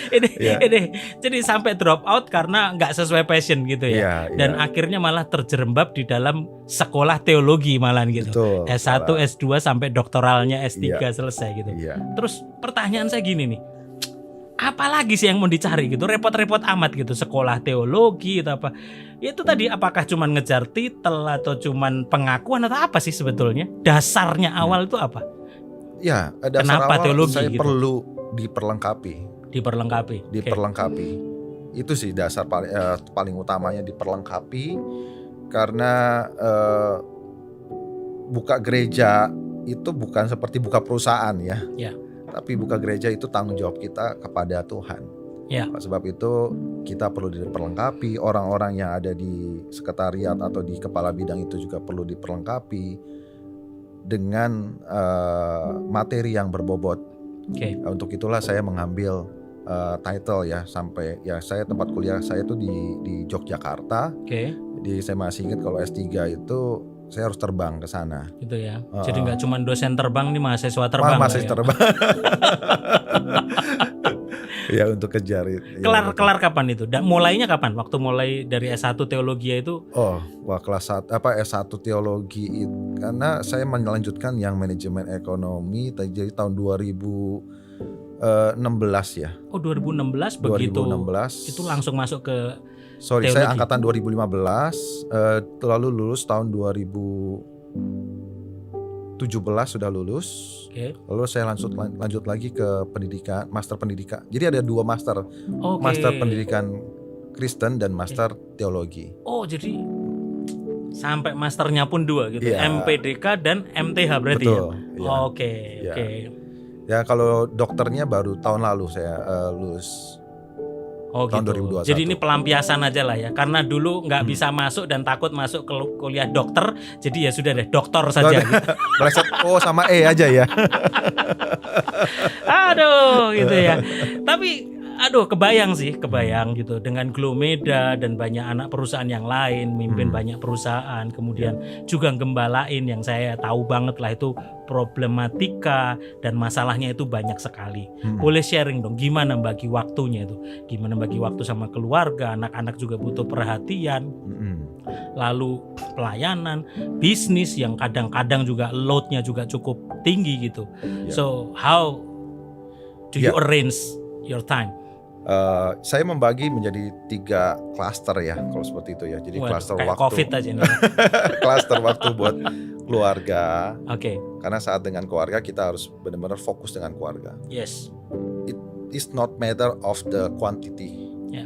ini jadi sampai drop out karena nggak sesuai passion gitu ya. Dan akhirnya malah terjerembab di dalam sekolah teologi malahan gitu. Betul, S1, S2 sampai doktoralnya S3 selesai gitu. Terus pertanyaan saya gini nih, apalagi sih yang mau dicari gitu, repot-repot amat gitu, sekolah teologi atau apa. Itu tadi apakah cuman ngejar titel atau cuman pengakuan atau apa sih sebetulnya? Dasarnya awal itu apa? Ya, dasar Kenapa awal teologi saya gitu? perlu diperlengkapi. Diperlengkapi. Oke. Diperlengkapi. Itu sih dasar paling utamanya, diperlengkapi. Karena buka gereja itu bukan seperti buka perusahaan ya. Ya. Tapi buka gereja itu tanggung jawab kita kepada Tuhan. Ya. Sebab itu kita perlu diperlengkapi. Orang-orang yang ada di sekretariat atau di kepala bidang itu juga perlu diperlengkapi dengan materi yang berbobot. Oke. Untuk itulah saya mengambil title ya, sampai ya saya tempat kuliah saya itu di Yogyakarta. Oke. Saya masih ingat kalau S3 itu saya harus terbang ke sana. Gitu ya. Jadi nggak cuma dosen terbang nih, mahasiswa terbang. Mahasiswa ya? terbang. Ya, untuk kejar itu. Kelar kapan itu? Dan mulainya kapan? Waktu mulai dari S1 teologi itu? S1 teologi itu, karena saya melanjutkan yang manajemen ekonomi jadi tahun 2016 ya. Oh, 2016 begitu. 2016. Itu langsung masuk ke Sorry, teologi. saya angkatan 2015, lalu lulus tahun 2017 sudah lulus. Oke. Lalu saya lanjut lagi ke pendidikan, master pendidikan. Jadi ada 2 master. Oke. Master pendidikan Kristen dan master teologi. Oh, jadi sampai masternya pun 2 gitu. Iya. MPDK dan MTH berarti Betul, ya. iya. Oke, Iya. oke. Ya, kalau dokternya baru tahun lalu saya lulus. Oh Tahun gitu. 2021. Jadi ini pelampiasan aja lah ya. Karena dulu nggak bisa masuk dan takut masuk ke kuliah dokter. Jadi ya sudah deh, doktor saja. Gitu. Meleset sama E aja ya. Aduh gitu ya. Tapi kebayang gitu dengan Glomeda dan banyak anak perusahaan yang lain, mimpin banyak perusahaan, kemudian juga gembalain yang saya tahu banget lah itu problematika dan masalahnya itu banyak sekali. Boleh sharing dong gimana bagi waktunya itu? Gimana bagi waktu sama keluarga, anak-anak juga butuh perhatian. Lalu pelayanan, bisnis yang kadang-kadang juga loadnya juga cukup tinggi gitu. So how do you arrange your time? Saya membagi menjadi 3 klaster ya, kalau seperti itu ya. Jadi klaster kayak waktu. COVID aja nih. Klaster waktu buat keluarga. Oke. Karena saat dengan keluarga kita harus benar-benar fokus dengan keluarga. Yes. It is not matter of the quantity,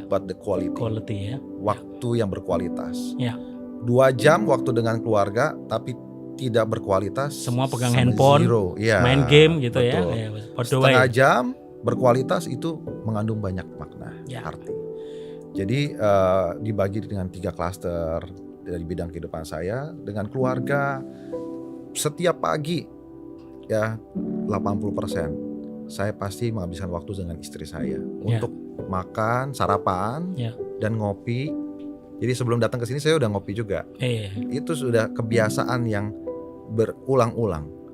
but the quality. Quality ya. Waktu yang berkualitas. Ya. 2 jam waktu dengan keluarga, tapi tidak berkualitas. Semua pegang handphone, main game gitu. Betul. Ya. Setengah jam berkualitas itu mengandung banyak makna, arti. Jadi dibagi dengan 3 klaster dari bidang kehidupan saya. Dengan keluarga, setiap pagi ya 80% saya pasti menghabiskan waktu dengan istri saya untuk makan, sarapan, dan ngopi. Jadi sebelum datang ke sini saya udah ngopi juga. Itu sudah kebiasaan yang berulang-ulang.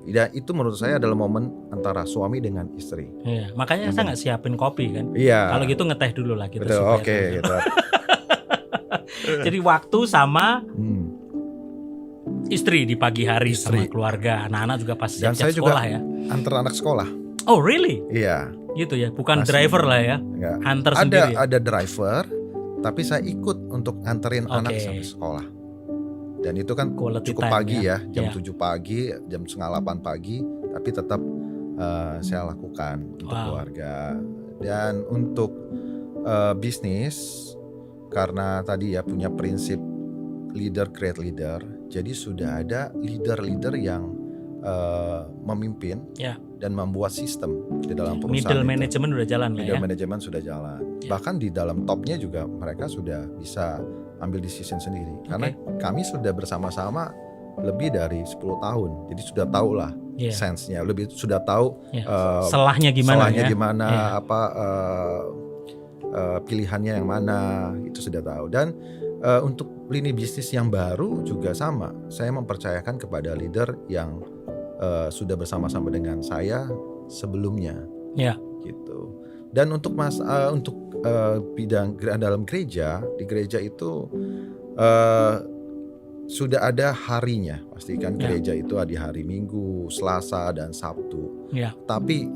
Dan itu menurut saya adalah momen antara suami dengan istri. Iya, makanya saya nggak siapin kopi kan. Iya. Kalau gitu ngeteh dulu lah gitu. Betul, oke. Gitu. Jadi waktu sama istri di pagi hari sama keluarga, anak-anak juga pas siap-siap sekolah ya. Antar anak sekolah. Oh really? Iya. Gitu ya, bukan driver lah ya. Enggak. Antar sendiri. Ada driver, tapi saya ikut untuk anterin anak sampai sekolah. Dan itu kan quality cukup pagi ya, jam 7 7 pagi, jam 7:30 pagi, tapi tetap saya lakukan untuk keluarga. Dan untuk bisnis, karena tadi ya punya prinsip leader create leader, jadi sudah ada leader-leader yang memimpin dan membuat sistem di dalam perusahaan. Middle management udah jalan lah ya. Middle management sudah jalan. Bahkan di dalam topnya juga mereka sudah bisa ambil decision sendiri. Karena kami sudah bersama-sama lebih dari 10 tahun. Jadi sudah tahu lah sense-nya, lebih sudah tahu selahnya gimana, apa pilihannya yang mana, itu sudah tahu. Dan untuk lini bisnis yang baru juga sama. Saya mempercayakan kepada leader yang sudah bersama-sama dengan saya sebelumnya. Gitu. Dan untuk bidang dalam gereja, di gereja itu sudah ada harinya. Pastikan gereja itu ada di hari Minggu, Selasa, dan Sabtu. Tapi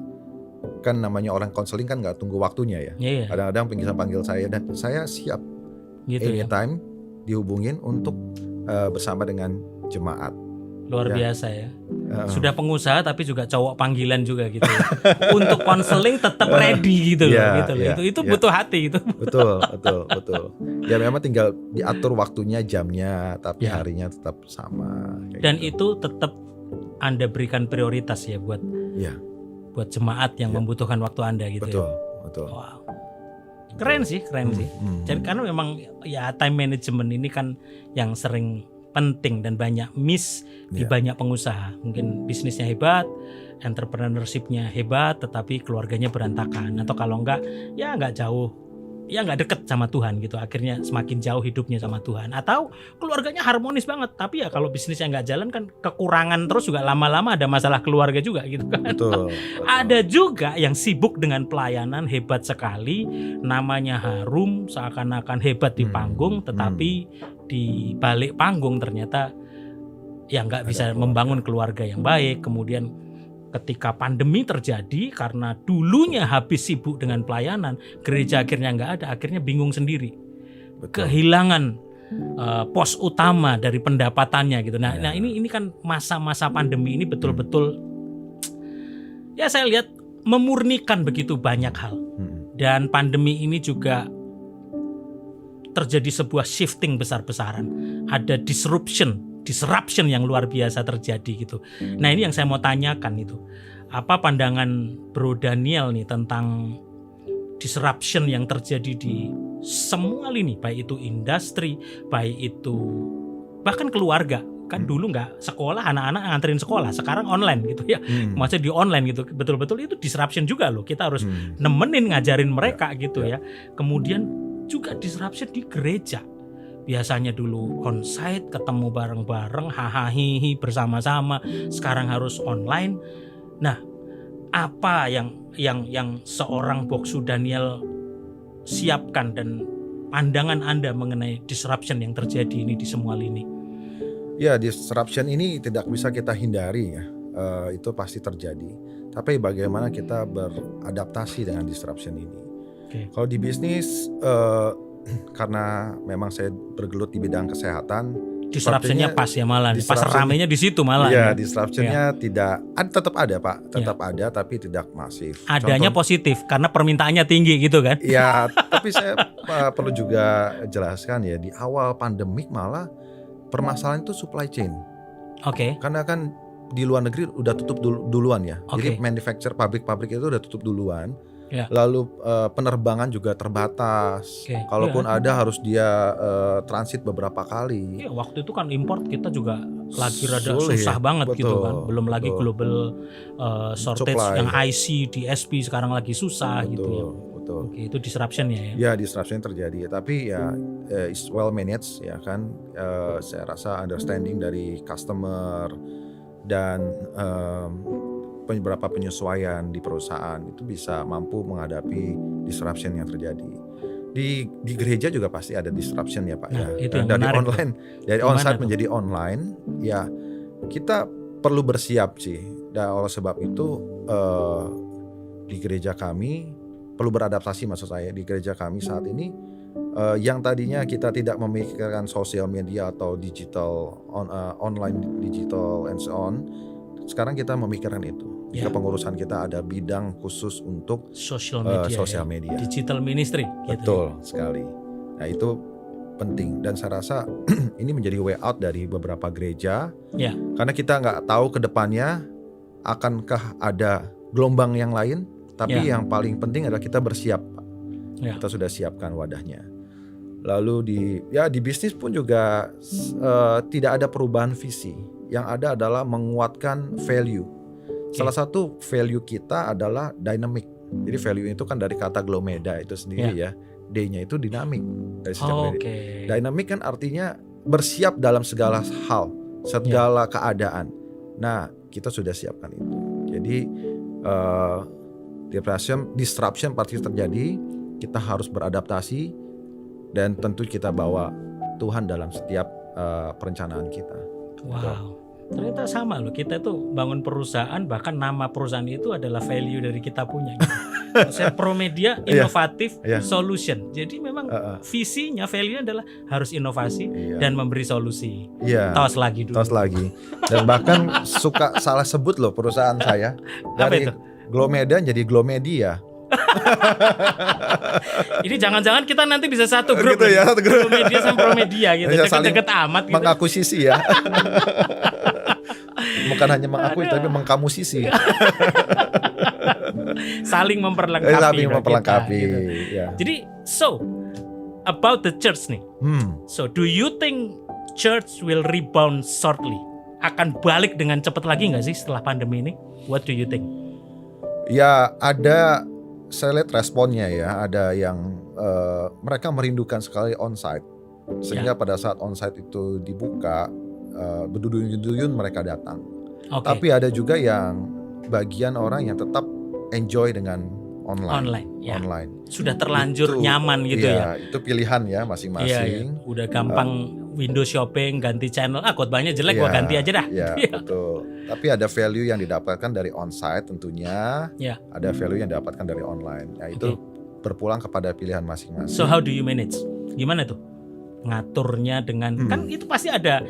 kan namanya orang konseling kan nggak tunggu waktunya ya. Iya, Kadang-kadang panggil saya dan saya siap gitu ya. anytime dihubungin untuk bersama dengan jemaat. Luar Ya. biasa ya. Sudah pengusaha tapi juga cowok panggilan juga gitu ya. Untuk konseling tetap ready gitu loh, Ya, gitu loh. ya, Itu ya. butuh hati itu. Betul. Ya memang tinggal diatur waktunya, jamnya, tapi Ya. harinya tetap sama. kayak Dan gitu. itu tetap Anda berikan prioritas ya buat Ya, jemaat yang Ya. membutuhkan waktu Anda gitu betul. ya. Wow. Keren sih. Jadi karena memang ya time management ini kan yang sering penting dan banyak miss di Ya. banyak pengusaha. Mungkin bisnisnya hebat, entrepreneurship-nya hebat, tetapi keluarganya berantakan. Atau kalau enggak, ya enggak jauh, ya enggak deket sama Tuhan gitu. Akhirnya semakin jauh hidupnya sama Tuhan. Atau keluarganya harmonis banget, tapi ya kalau bisnisnya enggak jalan kan kekurangan terus juga lama-lama ada masalah keluarga juga gitu kan. Betul. Ada juga yang sibuk dengan pelayanan hebat sekali, namanya harum, seakan-akan hebat di panggung, tetapi di balik panggung ternyata ya nggak bisa membangun keluarga yang baik. Kemudian ketika pandemi terjadi karena dulunya habis sibuk dengan pelayanan, gereja akhirnya nggak ada, akhirnya bingung sendiri, Betul. kehilangan pos utama dari pendapatannya gitu. Nah ini kan masa-masa pandemi ini betul-betul ya saya lihat memurnikan begitu banyak hal. Dan pandemi ini juga terjadi sebuah shifting besar-besaran. Ada disruption yang luar biasa terjadi gitu. Nah ini yang saya mau tanyakan itu. Apa pandangan Bro Daniel nih tentang disruption yang terjadi di semua lini, baik itu industri, baik itu bahkan keluarga. Kan dulu nggak sekolah, anak-anak nganterin sekolah, sekarang online gitu ya. Maksudnya di online gitu. Betul-betul itu disruption juga loh. Kita harus nemenin ngajarin mereka gitu ya. Kemudian juga disruption di gereja. Biasanya dulu onsite, ketemu bareng-bareng, hahaha bersama-sama. Sekarang harus online. Nah, apa yang seorang Boksu Daniel siapkan dan pandangan Anda mengenai disruption yang terjadi ini di semua lini? Ya, disruption ini tidak bisa kita hindari ya. Itu pasti terjadi. Tapi bagaimana kita beradaptasi dengan disruption ini? Okay. Kalau di bisnis, karena memang saya bergelut di bidang kesehatan, disruptionnya pas ya malah, pas ramenya di situ malah. Iya, disruptionnya tidak, tetap ada Pak, tetap ada tapi tidak masif. Adanya positif karena permintaannya tinggi gitu kan? Iya, tapi saya perlu juga jelaskan ya, di awal pandemik malah permasalahan itu supply chain. Oke. Karena kan di luar negeri udah tutup duluan ya. Oke. Jadi manufacturer pabrik-pabrik itu udah tutup duluan. Ya. Lalu penerbangan juga terbatas. Oke. Kalaupun ada harus dia transit beberapa kali. Iya, waktu itu kan import kita juga lagi rada Sulit. susah banget gitu kan. Belum lagi betul. global shortage Supply. yang IC, DSP sekarang lagi susah gitu ya. Betul. Oke, itu disruptionnya ya. Ya, disruption terjadi. Tapi ya is well managed ya kan. Saya rasa understanding dari customer dan beberapa penyesuaian di perusahaan itu bisa mampu menghadapi disruption yang terjadi. Di gereja juga pasti ada disruption ya Pak. Nah, ya. itu yang Dari menarik, online, dari Gimana onsite tuh? menjadi online, ya kita perlu bersiap sih. Dan oleh sebab itu di gereja kami perlu beradaptasi, maksud saya di gereja kami saat ini yang tadinya kita tidak memikirkan sosial media atau digital online digital and so on, sekarang kita memikirkan itu. Ya. Kepengurusan kita ada bidang khusus untuk Social media. sosial ya. media. Digital ministry gitu. Betul sekali. Nah itu penting dan saya rasa ini menjadi way out dari beberapa gereja. Ya. Karena kita nggak tahu ke depannya akankah ada gelombang yang lain. Tapi yang paling penting adalah kita bersiap. Ya. Kita sudah siapkan wadahnya. Lalu di bisnis pun juga tidak ada perubahan visi. Yang ada adalah menguatkan value. Salah satu value kita adalah dynamic. Jadi value itu kan dari kata glomeda itu sendiri ya. D-nya itu dinamik. Dari dynamic kan artinya bersiap dalam segala hal, segala keadaan. Nah, kita sudah siapkan itu. Jadi disruption pasti terjadi. Kita harus beradaptasi dan tentu kita bawa Tuhan dalam setiap perencanaan kita. Wow. Ternyata sama loh, kita tuh bangun perusahaan, bahkan nama perusahaan itu adalah value dari kita punya gitu. Saya Promedia inovatif solution. Jadi memang visinya, value adalah harus inovasi dan memberi solusi. Tos lagi dulu. Tos lagi. Dan bahkan suka salah sebut loh perusahaan saya. Dari Glomedan jadi Glomedia. Ini jangan-jangan kita nanti bisa satu grup gitu ya, satu grup. Promedia sama Promedia gitu. Deket-deket amat gitu. Mengakuisisi ya. Bukan hanya mengakui tapi mengkamusisi. Saling memperlengkapi. Saling memperlengkapi. Kita, gitu. Jadi about the church nih. So do you think church will rebound shortly? Akan balik dengan cepat lagi nggak sih setelah pandemi ini? What do you think? Ya ada, saya lihat responnya ya. Ada yang mereka merindukan sekali onsite. Sehingga pada saat onsite itu dibuka, berduyun-duyun mereka datang. Tapi ada juga yang bagian orang yang tetap enjoy dengan online. Sudah terlanjur nyaman gitu ya. Itu pilihan ya masing-masing. Udah gampang window shopping, ganti channel. Khotbahnya jelek, gua ganti aja dah. Betul. Tapi ada value yang didapatkan dari onsite tentunya. Ada value yang didapatkan dari online. Itu berpulang kepada pilihan masing-masing. So how do you manage? Gimana tuh? Ngaturnya dengan kan itu pasti ada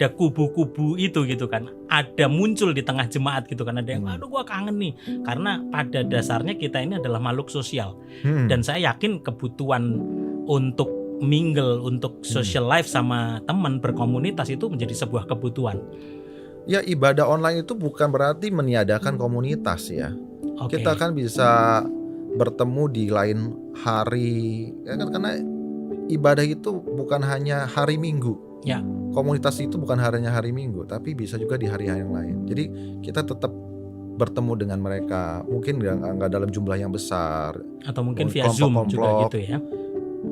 kubu-kubu itu gitu kan, ada muncul di tengah jemaat gitu kan, ada yang aduh gua kangen nih, karena pada dasarnya kita ini adalah makhluk sosial dan saya yakin kebutuhan untuk mingle, untuk social life sama teman, berkomunitas itu menjadi sebuah kebutuhan. Ya ibadah online itu bukan berarti meniadakan komunitas ya. Kita kan bisa bertemu di lain hari ya kan, karena ibadah itu bukan hanya hari Minggu. Komunitas itu bukan hanya hari Minggu, tapi bisa juga di hari-hari yang lain. Jadi kita tetap bertemu dengan mereka, mungkin nggak dalam jumlah yang besar, atau mungkin via Zoom juga gitu ya.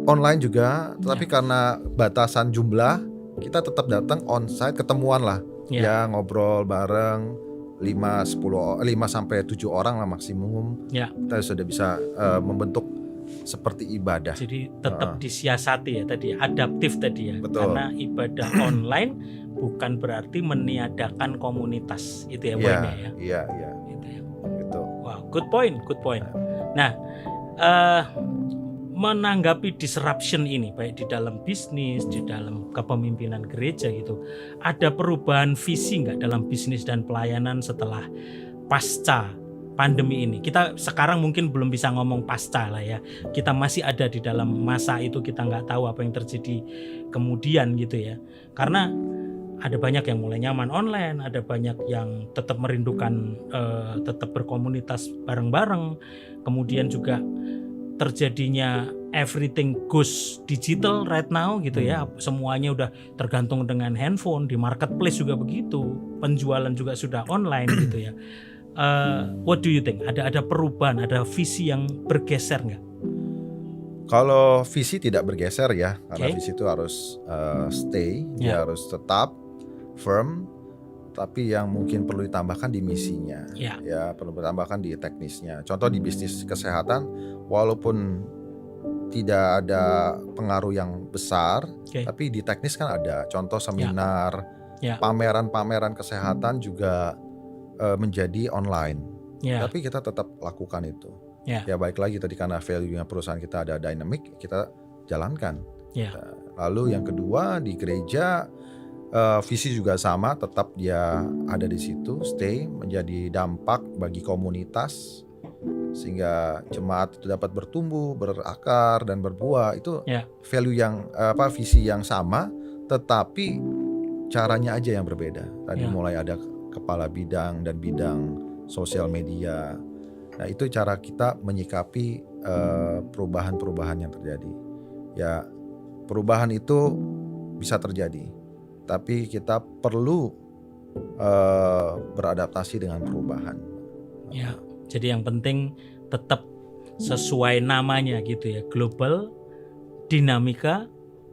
Online juga, tetapi karena batasan jumlah, kita tetap datang onsite, ketemuan lah, ya ngobrol bareng 5 sampai 7 orang lah maksimum. Kita sudah bisa membentuk seperti ibadah. Jadi tetap disiasati ya tadi, adaptif tadi ya. Betul. Karena ibadah online bukan berarti meniadakan komunitas. Itu ya poinnya ya. Iya. Gitu ya. Gitu. Wow, good point. Nah, menanggapi disruption ini baik di dalam bisnis, di dalam kepemimpinan gereja gitu, ada perubahan visi nggak dalam bisnis dan pelayanan setelah pasca pandemi ini? Kita sekarang mungkin belum bisa ngomong pasca lah ya. Kita masih ada di dalam masa itu, kita nggak tahu apa yang terjadi kemudian gitu ya. Karena ada banyak yang mulai nyaman online, ada banyak yang tetap merindukan tetap berkomunitas bareng-bareng. Kemudian juga terjadinya everything goes digital right now gitu ya. Semuanya udah tergantung dengan handphone, di marketplace juga begitu. Penjualan juga sudah online gitu ya. What do you think? Ada perubahan, ada visi yang bergeser nggak? Kalau visi tidak bergeser ya, karena visi itu harus stay, dia harus tetap firm. Tapi yang mungkin perlu ditambahkan di misinya, ya perlu ditambahkan di teknisnya. Contoh di bisnis kesehatan, walaupun tidak ada pengaruh yang besar, tapi di teknis kan ada. Contoh seminar, pameran-pameran kesehatan juga menjadi online, tapi kita tetap lakukan itu. Ya baik lagi tadi karena value-nya perusahaan kita ada dynamic, kita jalankan. Lalu yang kedua di gereja, visi juga sama, tetap dia ada di situ, stay, menjadi dampak bagi komunitas sehingga jemaat itu dapat bertumbuh, berakar dan berbuah. Itu value yang visi yang sama, tetapi caranya aja yang berbeda. Tadi mulai ada kepala bidang dan bidang sosial media. Nah itu cara kita menyikapi perubahan-perubahan yang terjadi. Ya perubahan itu bisa terjadi, tapi kita perlu beradaptasi dengan perubahan. Ya, jadi yang penting tetap sesuai namanya gitu ya, global, dinamika,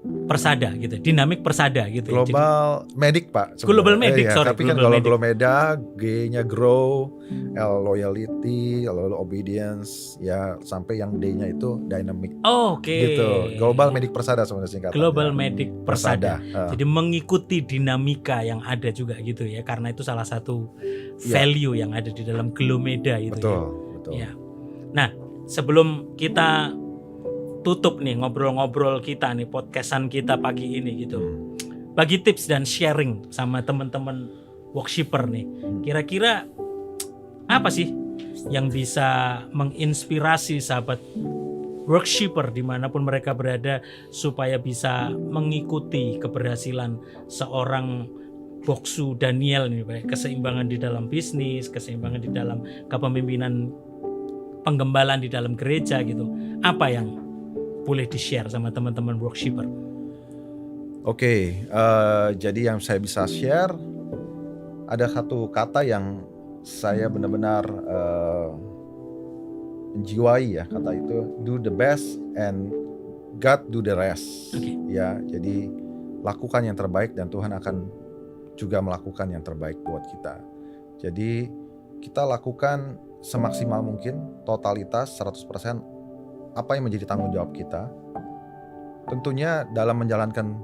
Persada gitu, dinamik Persada gitu. Global Medic Pak. Global Medic, sorry. Tapi kan kalau Glomeda, G-nya grow, L loyalty, L obedience, ya sampai yang D-nya itu dynamic. Oke. Gitu. Global Medic Persada sebenarnya singkatannya. Global Medic Persada. Jadi mengikuti dinamika yang ada juga gitu ya, karena itu salah satu value yang ada di dalam Glomeda itu. Betul. Ya. Nah, sebelum kita tutup nih ngobrol-ngobrol kita nih, podcastan kita pagi ini gitu. Bagi tips dan sharing sama teman-teman worshipper nih. Kira-kira apa sih yang bisa menginspirasi sahabat worshipper dimanapun mereka berada supaya bisa mengikuti keberhasilan seorang Boksu Daniel nih, baik keseimbangan di dalam bisnis, keseimbangan di dalam kepemimpinan, penggembalaan di dalam gereja gitu. Apa yang boleh di-share sama teman-teman worshipper? Oke, jadi yang saya bisa share, ada satu kata yang saya benar-benar menjiwai ya, kata itu, do the best and God do the rest. Ya, jadi lakukan yang terbaik dan Tuhan akan juga melakukan yang terbaik buat kita. Jadi kita lakukan semaksimal mungkin, totalitas 100% apa yang menjadi tanggung jawab kita. Tentunya dalam menjalankan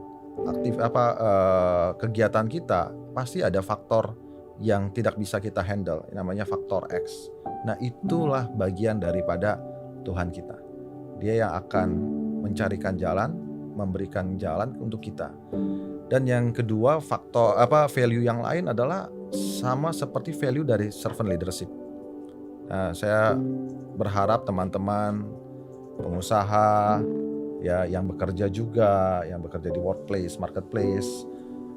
kegiatan kita pasti ada faktor yang tidak bisa kita handle, namanya faktor X. Nah, itulah bagian daripada Tuhan kita. Dia yang akan mencarikan jalan, memberikan jalan untuk kita. Dan yang kedua, value yang lain adalah sama seperti value dari servant leadership. Nah, saya berharap teman-teman pengusaha ya yang bekerja juga, yang bekerja di workplace, marketplace,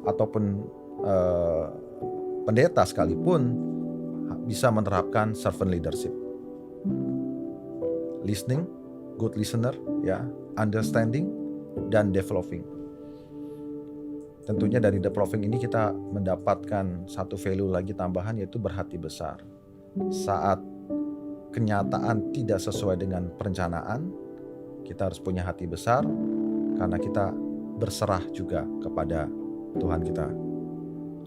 ataupun pendeta sekalipun bisa menerapkan servant leadership. Listening, good listener, ya, understanding dan developing. Tentunya dari developing ini kita mendapatkan satu value lagi tambahan, yaitu berhati besar. Saat kenyataan tidak sesuai dengan perencanaan, kita harus punya hati besar karena kita berserah juga kepada Tuhan kita.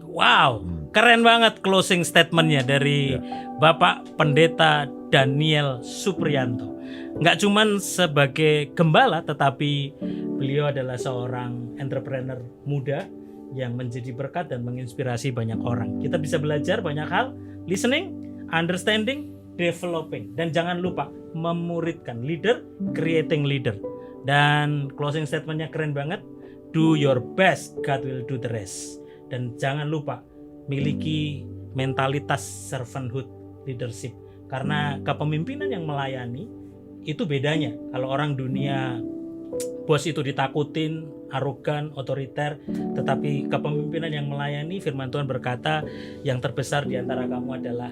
Wow, keren banget closing statementnya dari Bapak Pendeta Daniel Supriyanto. Nggak cuman sebagai gembala, tetapi beliau adalah seorang entrepreneur muda yang menjadi berkat dan menginspirasi banyak orang. Kita bisa belajar banyak hal, listening, understanding, developing, dan jangan lupa memuridkan, leader, creating leader. Dan closing statementnya keren banget, do your best, God will do the rest. Dan jangan lupa miliki mentalitas servanthood leadership, karena kepemimpinan yang melayani itu bedanya. Kalau orang dunia bos itu ditakutin, arogan, otoriter, tetapi kepemimpinan yang melayani, firman Tuhan berkata, yang terbesar di antara kamu adalah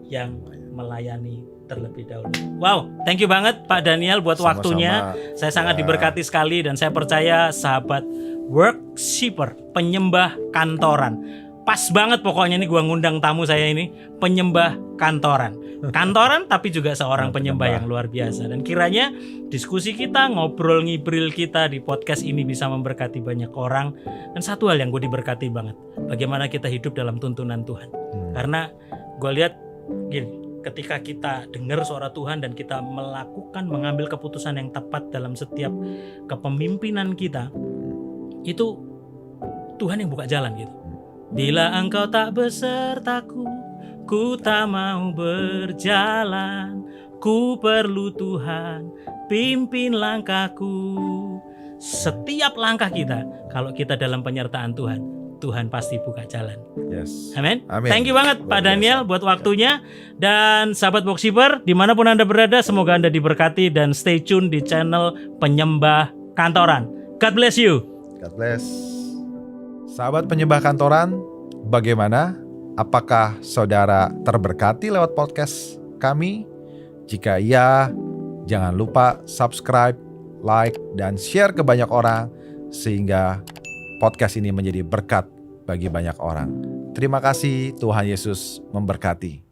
yang melayani terlebih dahulu. Wow, thank you banget Pak Daniel buat Sama-sama. Waktunya. Saya sangat diberkati sekali, dan saya percaya sahabat worshipper, penyembah kantoran, pas banget pokoknya nih gua ngundang tamu saya ini penyembah kantoran. Kantoran tapi juga seorang penyembah yang luar biasa. Dan kiranya diskusi kita, ngobrol-ngibril kita di podcast ini bisa memberkati banyak orang. Dan satu hal yang gue diberkati banget, bagaimana kita hidup dalam tuntunan Tuhan. Karena gue lihat gini, ketika kita dengar suara Tuhan dan kita mengambil keputusan yang tepat dalam setiap kepemimpinan kita, itu Tuhan yang buka jalan gitu. Bila engkau tak besertaku, ku tak mau berjalan. Ku perlu Tuhan, pimpin langkahku. Setiap langkah kita, kalau kita dalam penyertaan Tuhan, Tuhan pasti buka jalan. Yes. Amin. Amin. Thank you banget Pak Daniel buat waktunya. Dan sahabat worshipper dimanapun Anda berada, semoga Anda diberkati dan stay tune di channel Penyembah Kantoran. God bless you. God bless. Sahabat penyembah kantoran, bagaimana? Apakah saudara terberkati lewat podcast kami? Jika iya, jangan lupa subscribe, like, dan share ke banyak orang sehingga podcast ini menjadi berkat bagi banyak orang. Terima kasih, Tuhan Yesus memberkati.